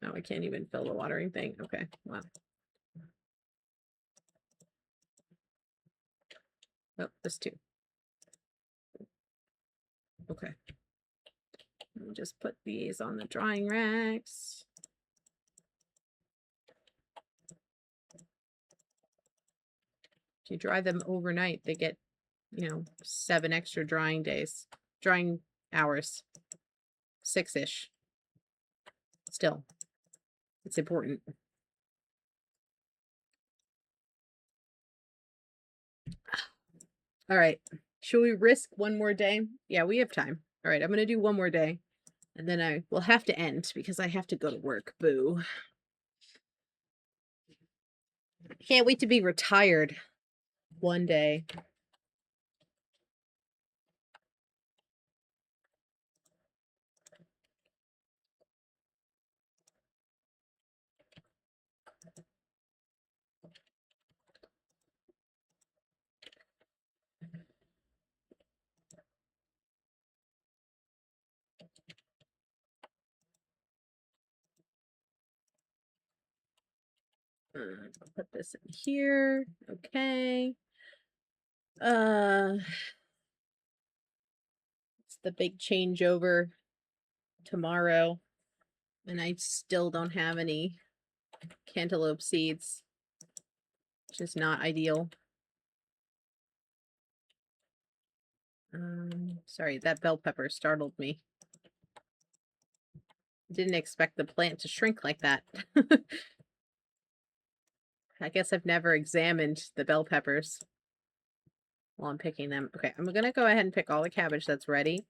Oh, I can't even fill the watering thing. Okay, wow. Oh, there's two. Okay. Let me just put these on the drying racks. If you dry them overnight, they get, 7 extra drying days. Drying hours. 6-ish. Still. It's important. All right. Should we risk one more day? Yeah, we have time. All right, I'm going to do one more day. And then I will have to end because I have to go to work. Boo. Can't wait to be retired one day. I'll put this in here. Okay. It's the big changeover tomorrow. And I still don't have any cantaloupe seeds, which is not ideal. Sorry, that bell pepper startled me. Didn't expect the plant to shrink like that. I guess I've never examined the bell peppers while I'm picking them. Okay, I'm gonna go ahead and pick all the cabbage that's ready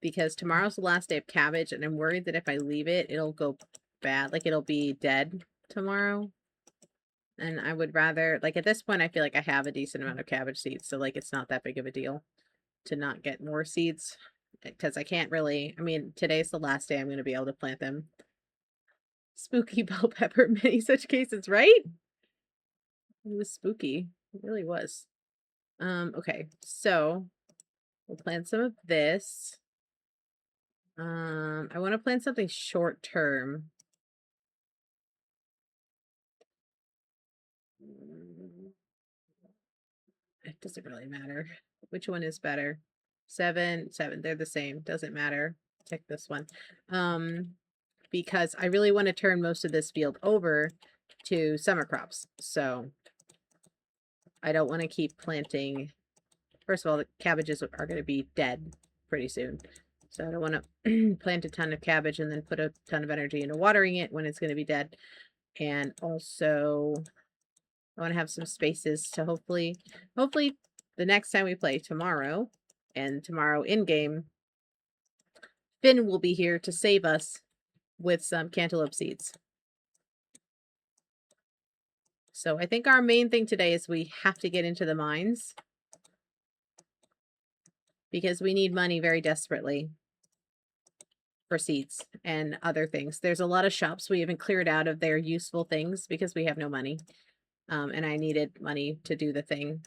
because tomorrow's the last day of cabbage and I'm worried that if I leave it, it'll go bad. Like it'll be dead tomorrow. And I would rather, like at this point, I feel like I have a decent amount of cabbage seeds. So like it's not that big of a deal to not get more seeds because I can't really, I mean, today's the last day I'm going to be able to plant them. Spooky bell pepper, many such cases, right? It was spooky. It really was. Okay, so we'll plant some of this. I want to plant something short term. It doesn't really matter. Which one is better? 7, 7. They're the same. Doesn't matter. Take this one. Because I really want to turn most of this field over to summer crops. So I don't want to keep planting. First of all, the cabbages are going to be dead pretty soon. So I don't want to plant a ton of cabbage and then put a ton of energy into watering it when it's going to be dead. And also I want to have some spaces to hopefully the next time we play tomorrow and tomorrow in game, Finn will be here to save us with some cantaloupe seeds. So I think our main thing today is we have to get into the mines because we need money very desperately for seeds and other things. There's a lot of shops we haven't cleared out of their useful things because we have no money. And I needed money to do the thing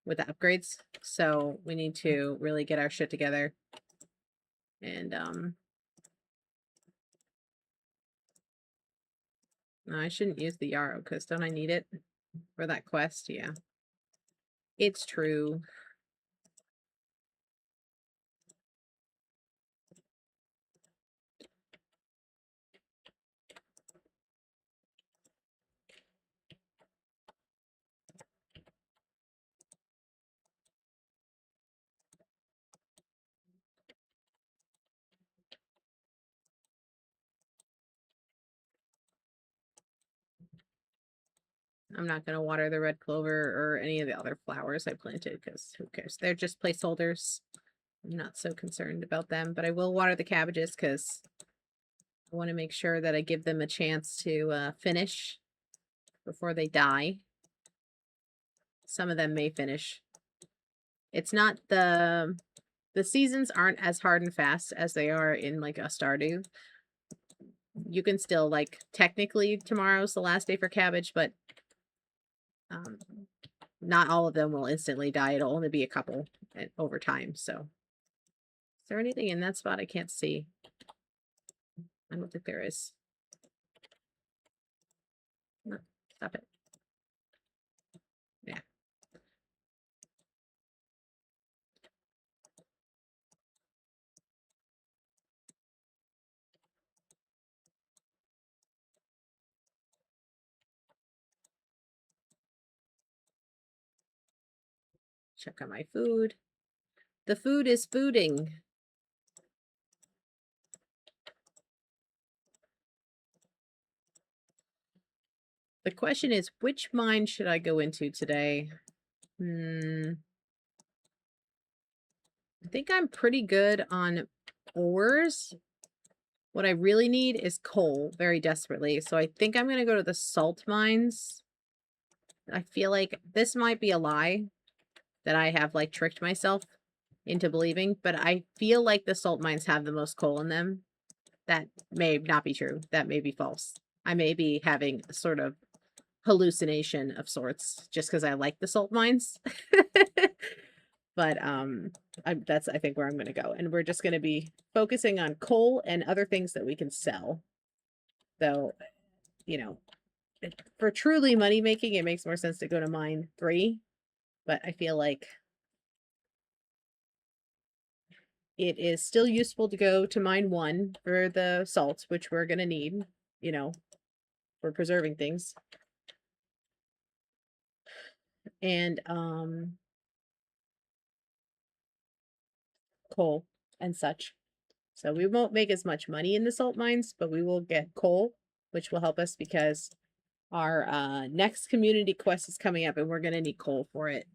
with the upgrades. So we need to really get our shit together. And no, I shouldn't use the yarrow because don't I need it for that quest? Yeah. It's true. I'm not going to water the red clover or any of the other flowers I planted because who cares? They're just placeholders. I'm not so concerned about them, but I will water the cabbages because I want to make sure that I give them a chance to finish before they die. Some of them may finish. It's not the seasons aren't as hard and fast as they are in like a Stardew. You can still like technically tomorrow's the last day for cabbage, but not all of them will instantly die. It'll only be a couple over time. So, is there anything in that spot I can't see? I don't think there is. No, stop it. Yeah. Check on my food. The food is fooding. The question is, which mine should I go into today? I think I'm pretty good on ores. What I really need is coal very desperately. So I think I'm going to go to the salt mines. I feel like this might be a lie that I have like tricked myself into believing, but I feel like the salt mines have the most coal in them. That may not be true. That may be false. I may be having a sort of hallucination of sorts just because I like the salt mines. But that's I think where I'm going to go, and we're just going to be focusing on coal and other things that we can sell. Though, you know, for truly money making, it makes more sense to go to mine 3. But I feel like it is still useful to go to mine 1 for the salts, which we're going to need, you know, for preserving things. And coal and such. So we won't make as much money in the salt mines, but we will get coal, which will help us because our next community quest is coming up and we're going to need coal for it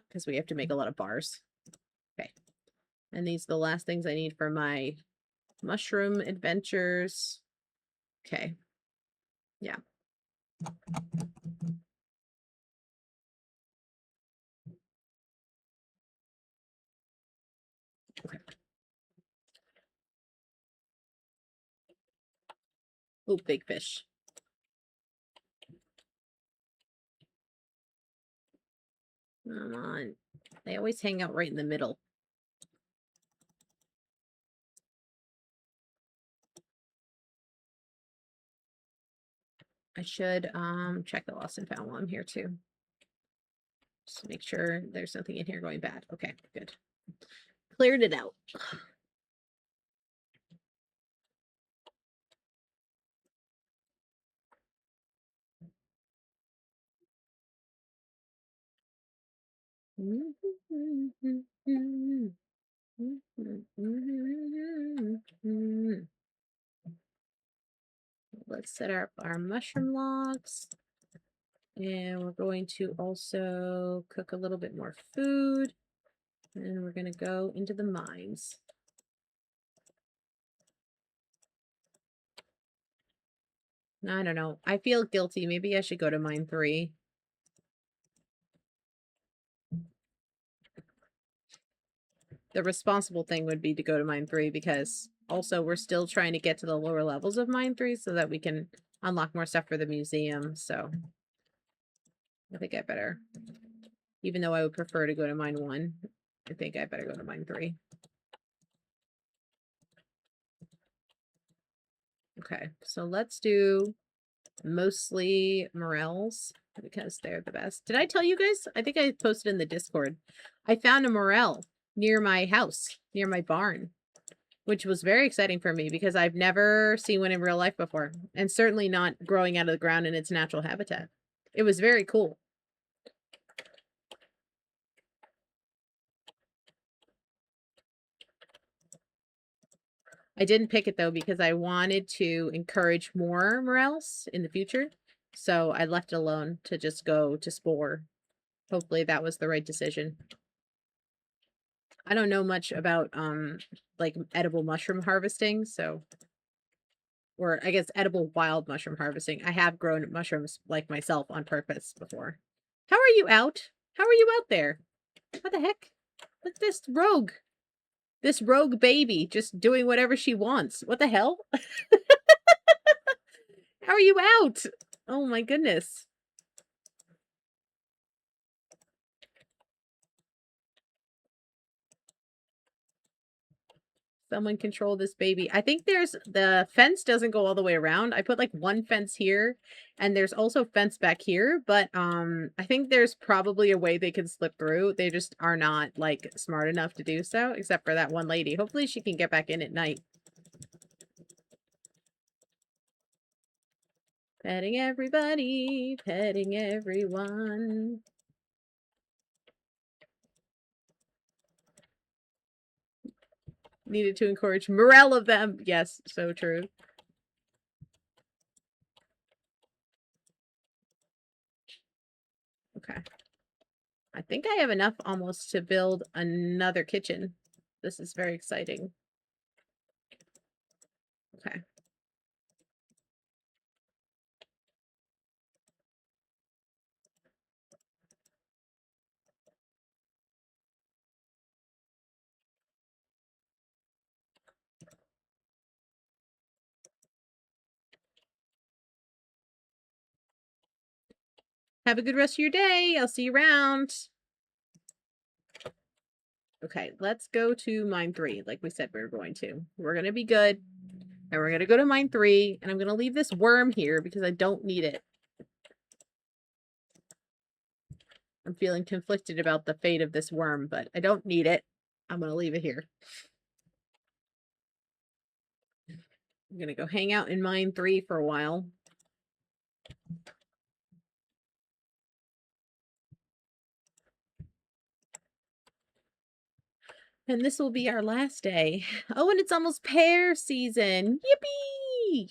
because we have to make a lot of bars. Okay. And these are the last things I need for my mushroom adventures. Okay. Yeah. Okay. Oh, big fish. Come on. They always hang out right in the middle. I should check the lost and found while I'm here too. Just to make sure there's nothing in here going bad. Okay, good. Cleared it out. Let's set up our mushroom logs. And we're going to also cook a little bit more food. And we're going to go into the mines. I don't know. I feel guilty. Maybe I should go to mine 3. The responsible thing would be to go to mine 3 because also we're still trying to get to the lower levels of mine 3 so that we can unlock more stuff for the museum. So I think I better, even though I would prefer to go to mine 1, I think I better go to mine 3. Okay, so let's do mostly morels because they're the best. Did I tell you guys? I think I posted in the Discord. I found a morel near my house, near my barn, which was very exciting for me because I've never seen one in real life before, and certainly not growing out of the ground in its natural habitat. It was very cool. I didn't pick it though because I wanted to encourage more morels in the future. So I left it alone to just go to spore. Hopefully that was the right decision. I don't know much about like edible mushroom harvesting, so or I guess edible wild mushroom harvesting. I have grown mushrooms like myself on purpose before. How are you out? How are you out there? What the heck? Look at this rogue. This rogue baby just doing whatever she wants. What the hell? How are you out? Oh my goodness. Someone control this baby. I think there's the fence doesn't go all the way around. I put like one fence here and there's also fence back here, but I think there's probably a way they can slip through. They just are not like smart enough to do so, except for that one lady. Hopefully she can get back in at night. Petting everybody, petting everyone. Needed to encourage morale of them. Yes, so true. Okay. I think I have enough almost to build another kitchen. This is very exciting. Okay. Have a good rest of your day. I'll see you around. Okay, let's go to mine 3, like we said we were going to. We're going to be good. And we're going to go to mine 3. And I'm going to leave this worm here because I don't need it. I'm feeling conflicted about the fate of this worm, but I don't need it. I'm going to leave it here. I'm going to go hang out in mine 3 for a while. And this will be our last day. Oh, and it's almost pear season. Yippee!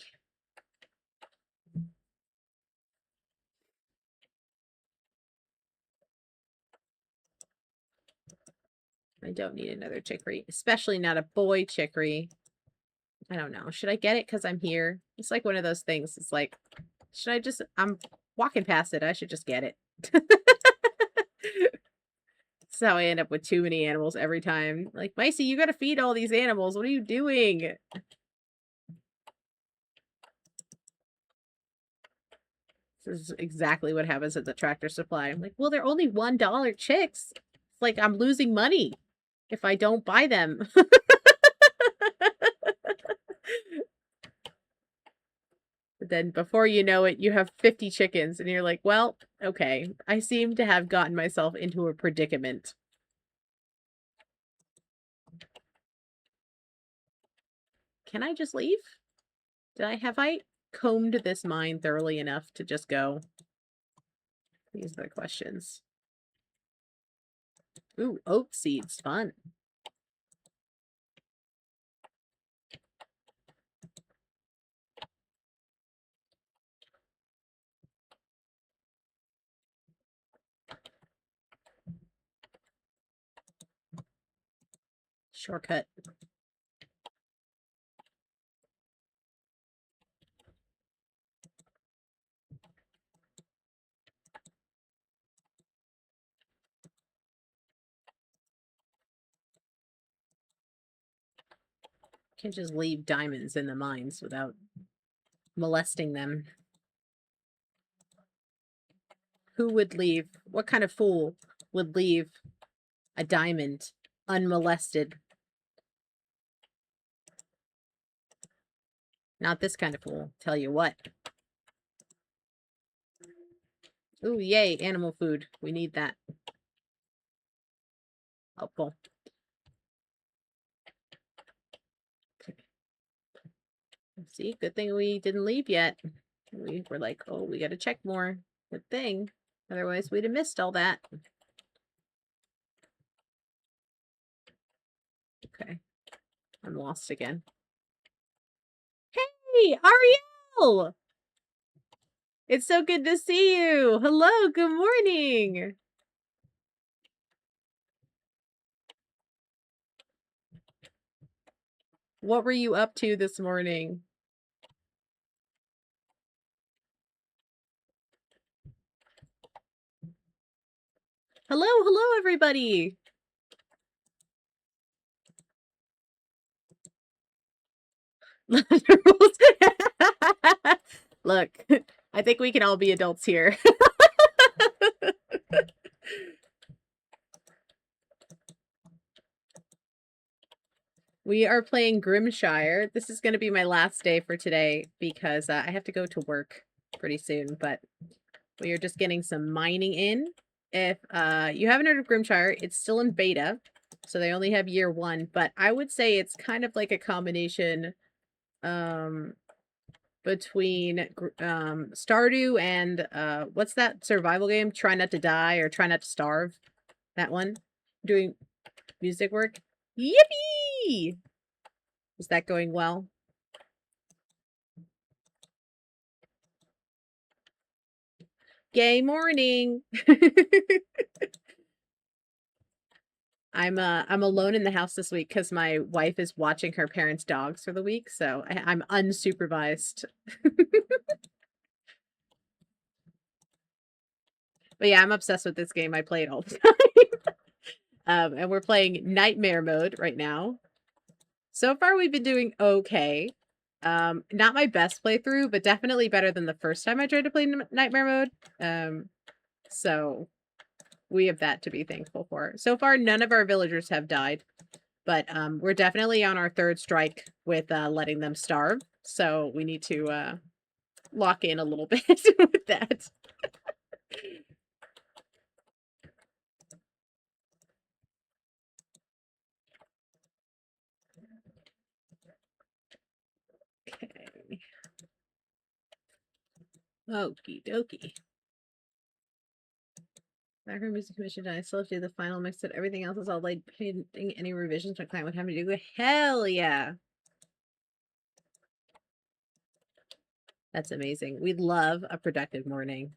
I don't need another chicory, especially not a boy chicory. I don't know. Should I get it because I'm here? It's like one of those things. It's like, should I just, I'm walking past it. I should just get it. That's how I end up with too many animals every time. Like, Micey, you got to feed all these animals. What are you doing? This is exactly what happens at the Tractor Supply. I'm like, well, they're only $1 chicks. It's like I'm losing money if I don't buy them. But then before you know it, you have 50 chickens and you're like, well, okay, I seem to have gotten myself into a predicament. Can I just leave? Have I combed this mine thoroughly enough to just go? These are the questions. Ooh, oat seeds, fun. Shortcut. Can't just leave diamonds in the mines without molesting them. Who would leave? What kind of fool would leave a diamond unmolested? Not this kind of fool. Tell you what. Ooh, yay, animal food. We need that. Helpful. See, good thing we didn't leave yet. We were like, oh, we got to check more. Good thing. Otherwise, we'd have missed all that. Okay. I'm lost again. Hey, Ariel! It's so good to see you. Hello, good morning. What were you up to this morning? Hello, everybody. Look, I think we can all be adults here. We are playing Grimshire. This is going to be my last day for today because I have to go to work pretty soon, but we are just getting some mining in. If you haven't heard of Grimshire, it's still in beta, so they only have year 1, but I would say it's kind of like a combination between Stardew and what's that survival game? Try Not to Die or Try Not to Starve. That one. Doing music work. Yippee! Is that going well? Gay morning. I'm alone in the house this week because my wife is watching her parents' dogs for the week, so I'm unsupervised. But yeah, I'm obsessed with this game. I play it all the time. And we're playing Nightmare mode right now. So far, we've been doing okay. Not my best playthrough, but definitely better than the first time I tried to play Nightmare mode. So we have that to be thankful for. So far, none of our villagers have died, but we're definitely on our 3rd strike with letting them starve. So we need to lock in a little bit with that. Okay. Okie dokie. Background music commission. I still have to do the final mix. That everything else is all like painting. Any revisions my client would have me do. Hell yeah. That's amazing. We love a productive morning.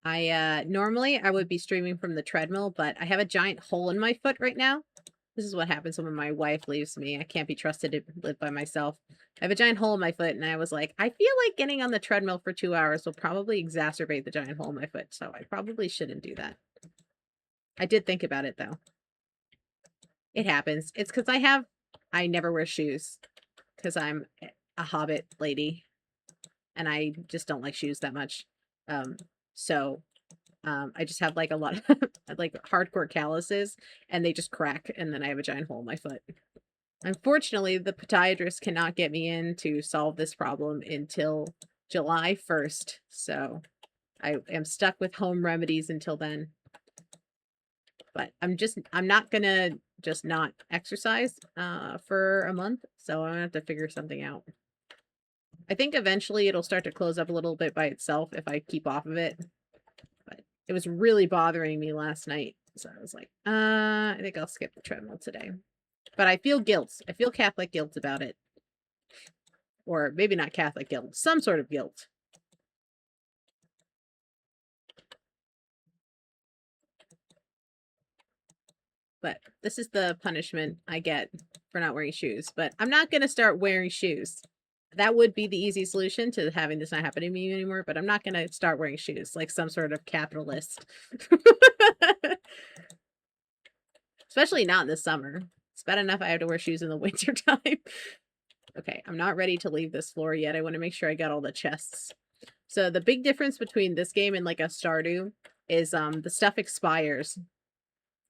Normally I would be streaming from the treadmill, but I have a giant hole in my foot right now. This is what happens when my wife leaves me. I can't be trusted to live by myself. I have a giant hole in my foot, and I was like, I feel like getting on the treadmill for 2 hours will probably exacerbate the giant hole in my foot, so I probably shouldn't do that. I did think about it, though. It happens. It's because I never wear shoes because I'm a hobbit lady, and I just don't like shoes that much. So I just have like a lot of like hardcore calluses, and they just crack, and then I have a giant hole in my foot. Unfortunately, the podiatrist cannot get me in to solve this problem until July 1st, so I am stuck with home remedies until then. But I'm not gonna just not exercise for a month, so I'm gonna have to figure something out. I think eventually it'll start to close up a little bit by itself if I keep off of it. But it was really bothering me last night, so I was like, I think I'll skip the treadmill today. But I feel guilt. I feel Catholic guilt about it. Or maybe not Catholic guilt, some sort of guilt. But this is the punishment I get for not wearing shoes. But I'm not going to start wearing shoes. That would be the easy solution to having this not happen to me anymore, but I'm not going to start wearing shoes like some sort of capitalist. Especially not in the summer. It's bad enough I have to wear shoes in the winter time. Okay, I'm not ready to leave this floor yet. I want to make sure I got all the chests. So the big difference between this game and like a Stardew is the stuff expires.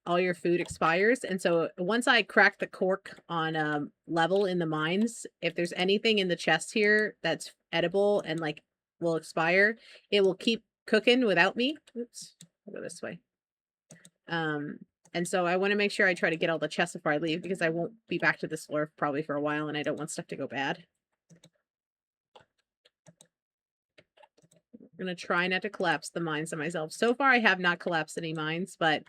All your food expires. And so once I crack the cork on level in the mines, if there's anything in the chest here that's edible and like will expire, it will keep cooking without me. Oops, I'll go this way. And so I want to make sure I try to get all the chests before I leave because I won't be back to this floor probably for a while and I don't want stuff to go bad. I'm going to try not to collapse the mines on myself. So far, I have not collapsed any mines, but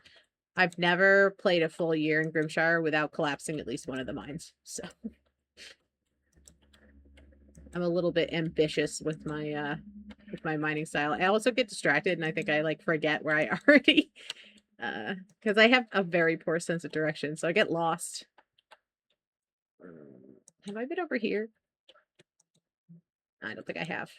I've never played a full year in Grimshire without collapsing at least one of the mines. So I'm a little bit ambitious with my with my mining style. I also get distracted and I think I like forget where I already because I have a very poor sense of direction, so I get lost. Have I been over here? I don't think I have.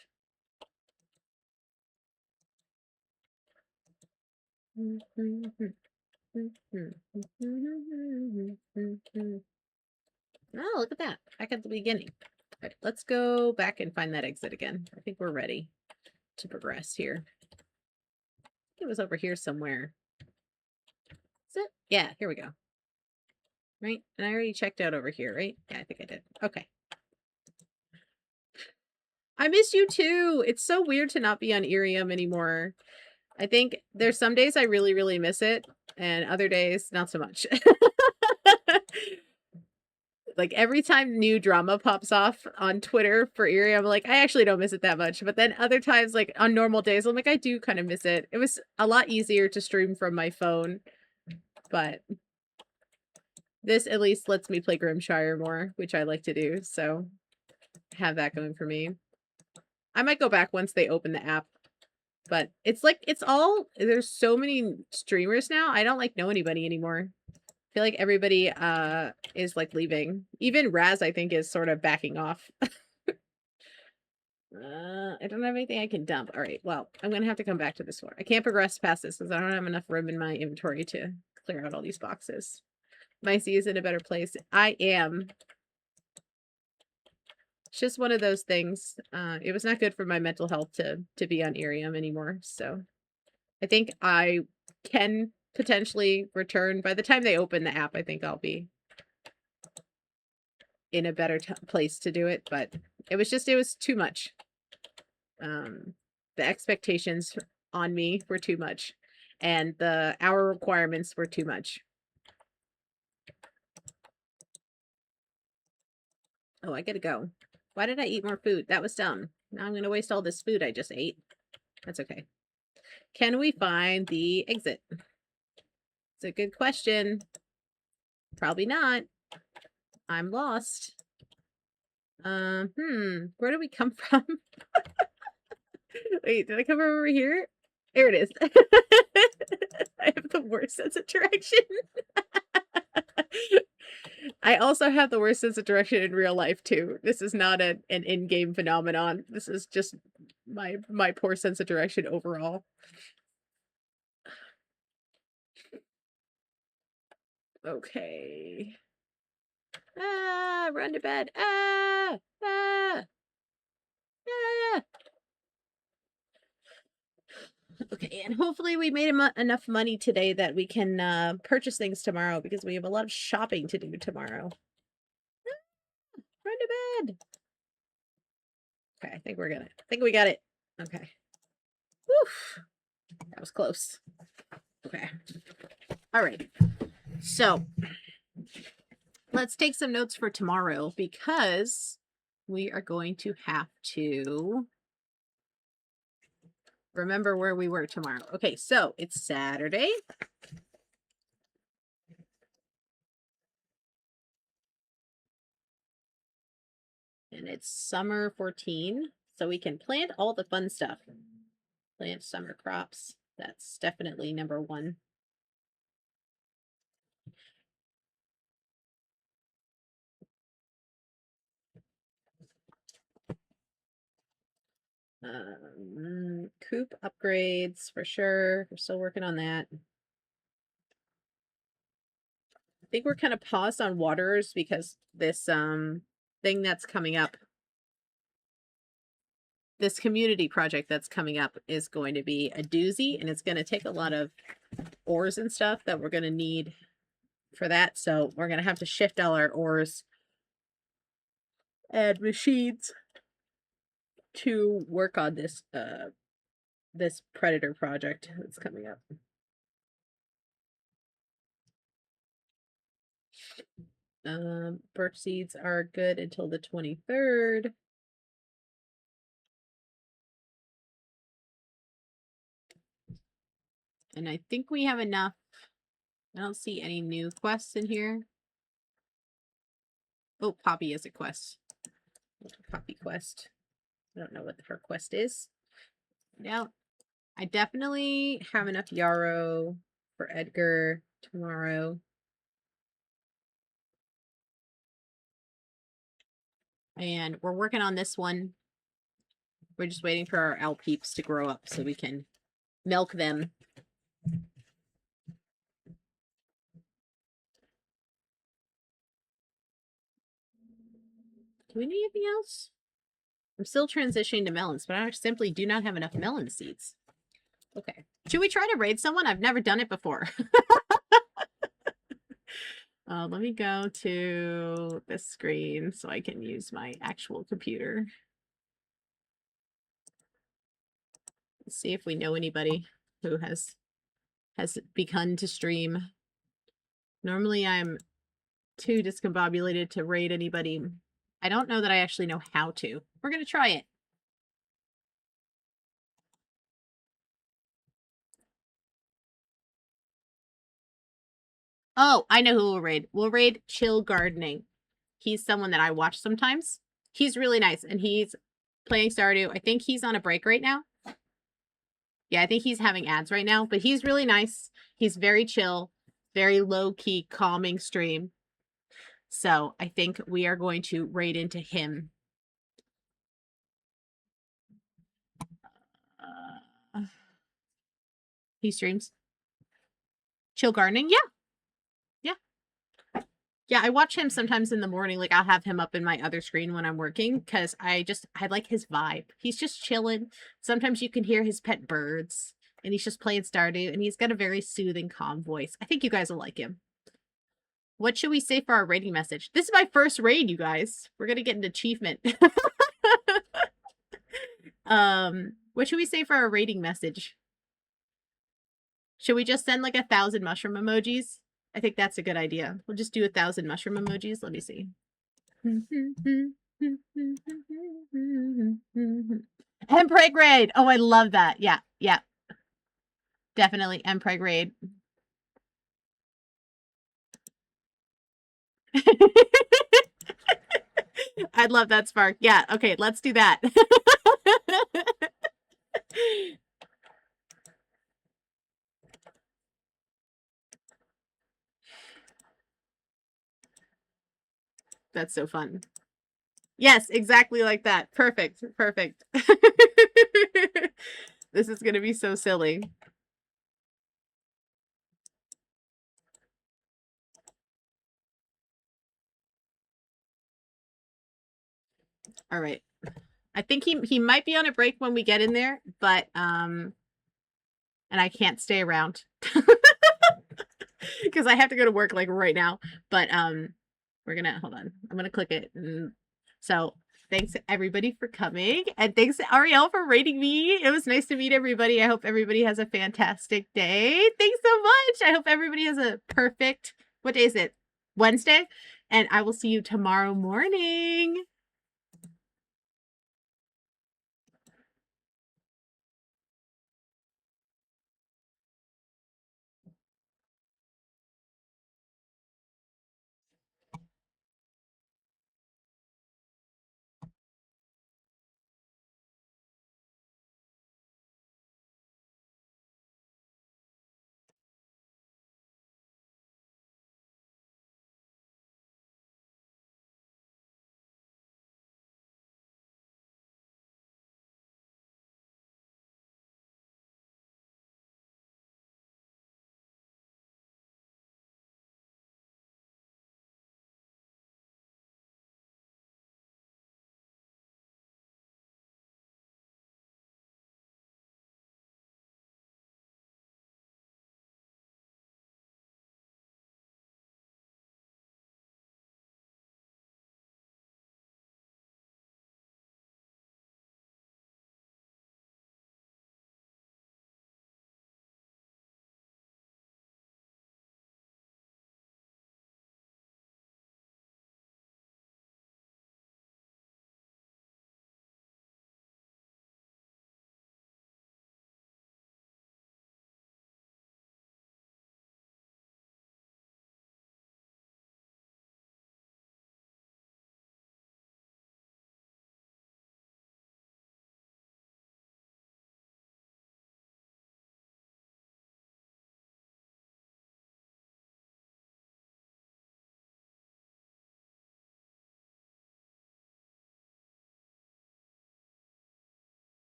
Oh, look at that. Back at the beginning. All right, let's go back and find that exit again. I think we're ready to progress here. It was over here somewhere. Is it? Yeah, here we go. Right? And I already checked out over here, right? Yeah, I think I did. Okay. I miss you too. It's so weird to not be on Irium anymore. I think there's some days I really, really miss it, and other days not so much. Like every time new drama pops off on Twitter for Erie, I'm like, I actually don't miss it that much. But then other times, like on normal days, I'm like, I do kind of miss it. It was a lot easier to stream from my phone, but this at least lets me play Grimshire more, which I like to do. So have that going for me. I might go back once they open the app, but it's like, it's all, there's so many streamers now. I don't like know anybody anymore. I feel like everybody is like leaving. Even Raz, I think, is sort of backing off. I don't have anything I can dump. All right, well, I'm gonna have to come back to this one. I can't progress past this because I don't have enough room in my inventory to clear out all these boxes. Micey is in a better place. I am. It's just one of those things. It was not good for my mental health to be on Irium anymore. So I think I can potentially return by the time they open the app. I think I'll be in a better place to do it, but it was too much. The expectations on me were too much, and the hour requirements were too much. Oh, I gotta go. Why did I eat more food? That was dumb. Now I'm gonna waste all this food I just ate. That's okay. Can we find the exit? It's a good question. Probably not. I'm lost. Where do we come from? Wait, did I come from over here? There it is. I have the worst sense of direction. I also have the worst sense of direction in real life too. This is not an in-game phenomenon. This is just my poor sense of direction overall. Okay. Ah, run to bed. Ah, ah, ah. Okay, and hopefully we made enough money today that we can purchase things tomorrow because we have a lot of shopping to do tomorrow. Ah, run to bed. Okay, I think we got it. Okay. Whew. That was close. Okay. All right. So let's take some notes for tomorrow because we are going to have to remember where we were tomorrow. Okay, so it's Saturday. And it's summer 14. So we can plant all the fun stuff. Plant summer crops. That's definitely number one. Coop upgrades for sure. We're still working on that. I think we're kind of paused on waters because this thing that's coming up, this community project that's coming up is going to be a doozy, and it's going to take a lot of ores and stuff that we're going to need for that. So we're going to have to shift all our ores and machines to work on this this predator project that's coming up. Birch seeds are good until the 23rd. And I think we have enough. I don't see any new quests in here. Oh, Poppy is a quest. Poppy quest. I don't know what her quest is. Yeah. I definitely have enough yarrow for Edgar tomorrow. And we're working on this one. We're just waiting for our owl peeps to grow up so we can milk them. Do we need anything else? I'm still transitioning to melons, but I simply do not have enough melon seeds. Okay. Should we try to raid someone? I've never done it before. Let me go to this screen so I can use my actual computer. Let's see if we know anybody who has begun to stream. Normally I'm too discombobulated to raid anybody. I don't know that I actually know how to. We're going to try it. Oh, I know who we'll raid. We'll raid Chill Gardening. He's someone that I watch sometimes. He's really nice, and he's playing Stardew. I think he's on a break right now. Yeah, I think he's having ads right now, but he's really nice. He's very chill, very low-key, calming stream. So I think we are going to raid into him. He streams. Chill Gardening? Yeah. Yeah, I watch him sometimes in the morning. Like, I'll have him up in my other screen when I'm working because I like his vibe. He's just chilling. Sometimes you can hear his pet birds, and he's just playing Stardew, and he's got a very soothing, calm voice. I think you guys will like him. What should we say for our raiding message? This is my first raid, you guys. We're going to get an achievement. What should we say for our raiding message? Should we just send like 1,000 mushroom emojis? I think that's a good idea. We'll just do 1,000 mushroom emojis. Let me see. Empreg raid. Oh, I love that. Yeah. Definitely Empreg raid. I'd love that, Spark. Yeah, okay, let's do that. That's so fun. Yes, exactly like that. Perfect. This is going to be so silly. All right. I think he might be on a break when we get in there, but and I can't stay around because I have to go to work like right now. But we're gonna hold on. I'm gonna click it. So thanks everybody for coming, and thanks Ariel for rating me. It was nice to meet everybody. I hope everybody has a fantastic day. Thanks so much. I hope everybody has a perfect, what day is it? Wednesday, and I will see you tomorrow morning.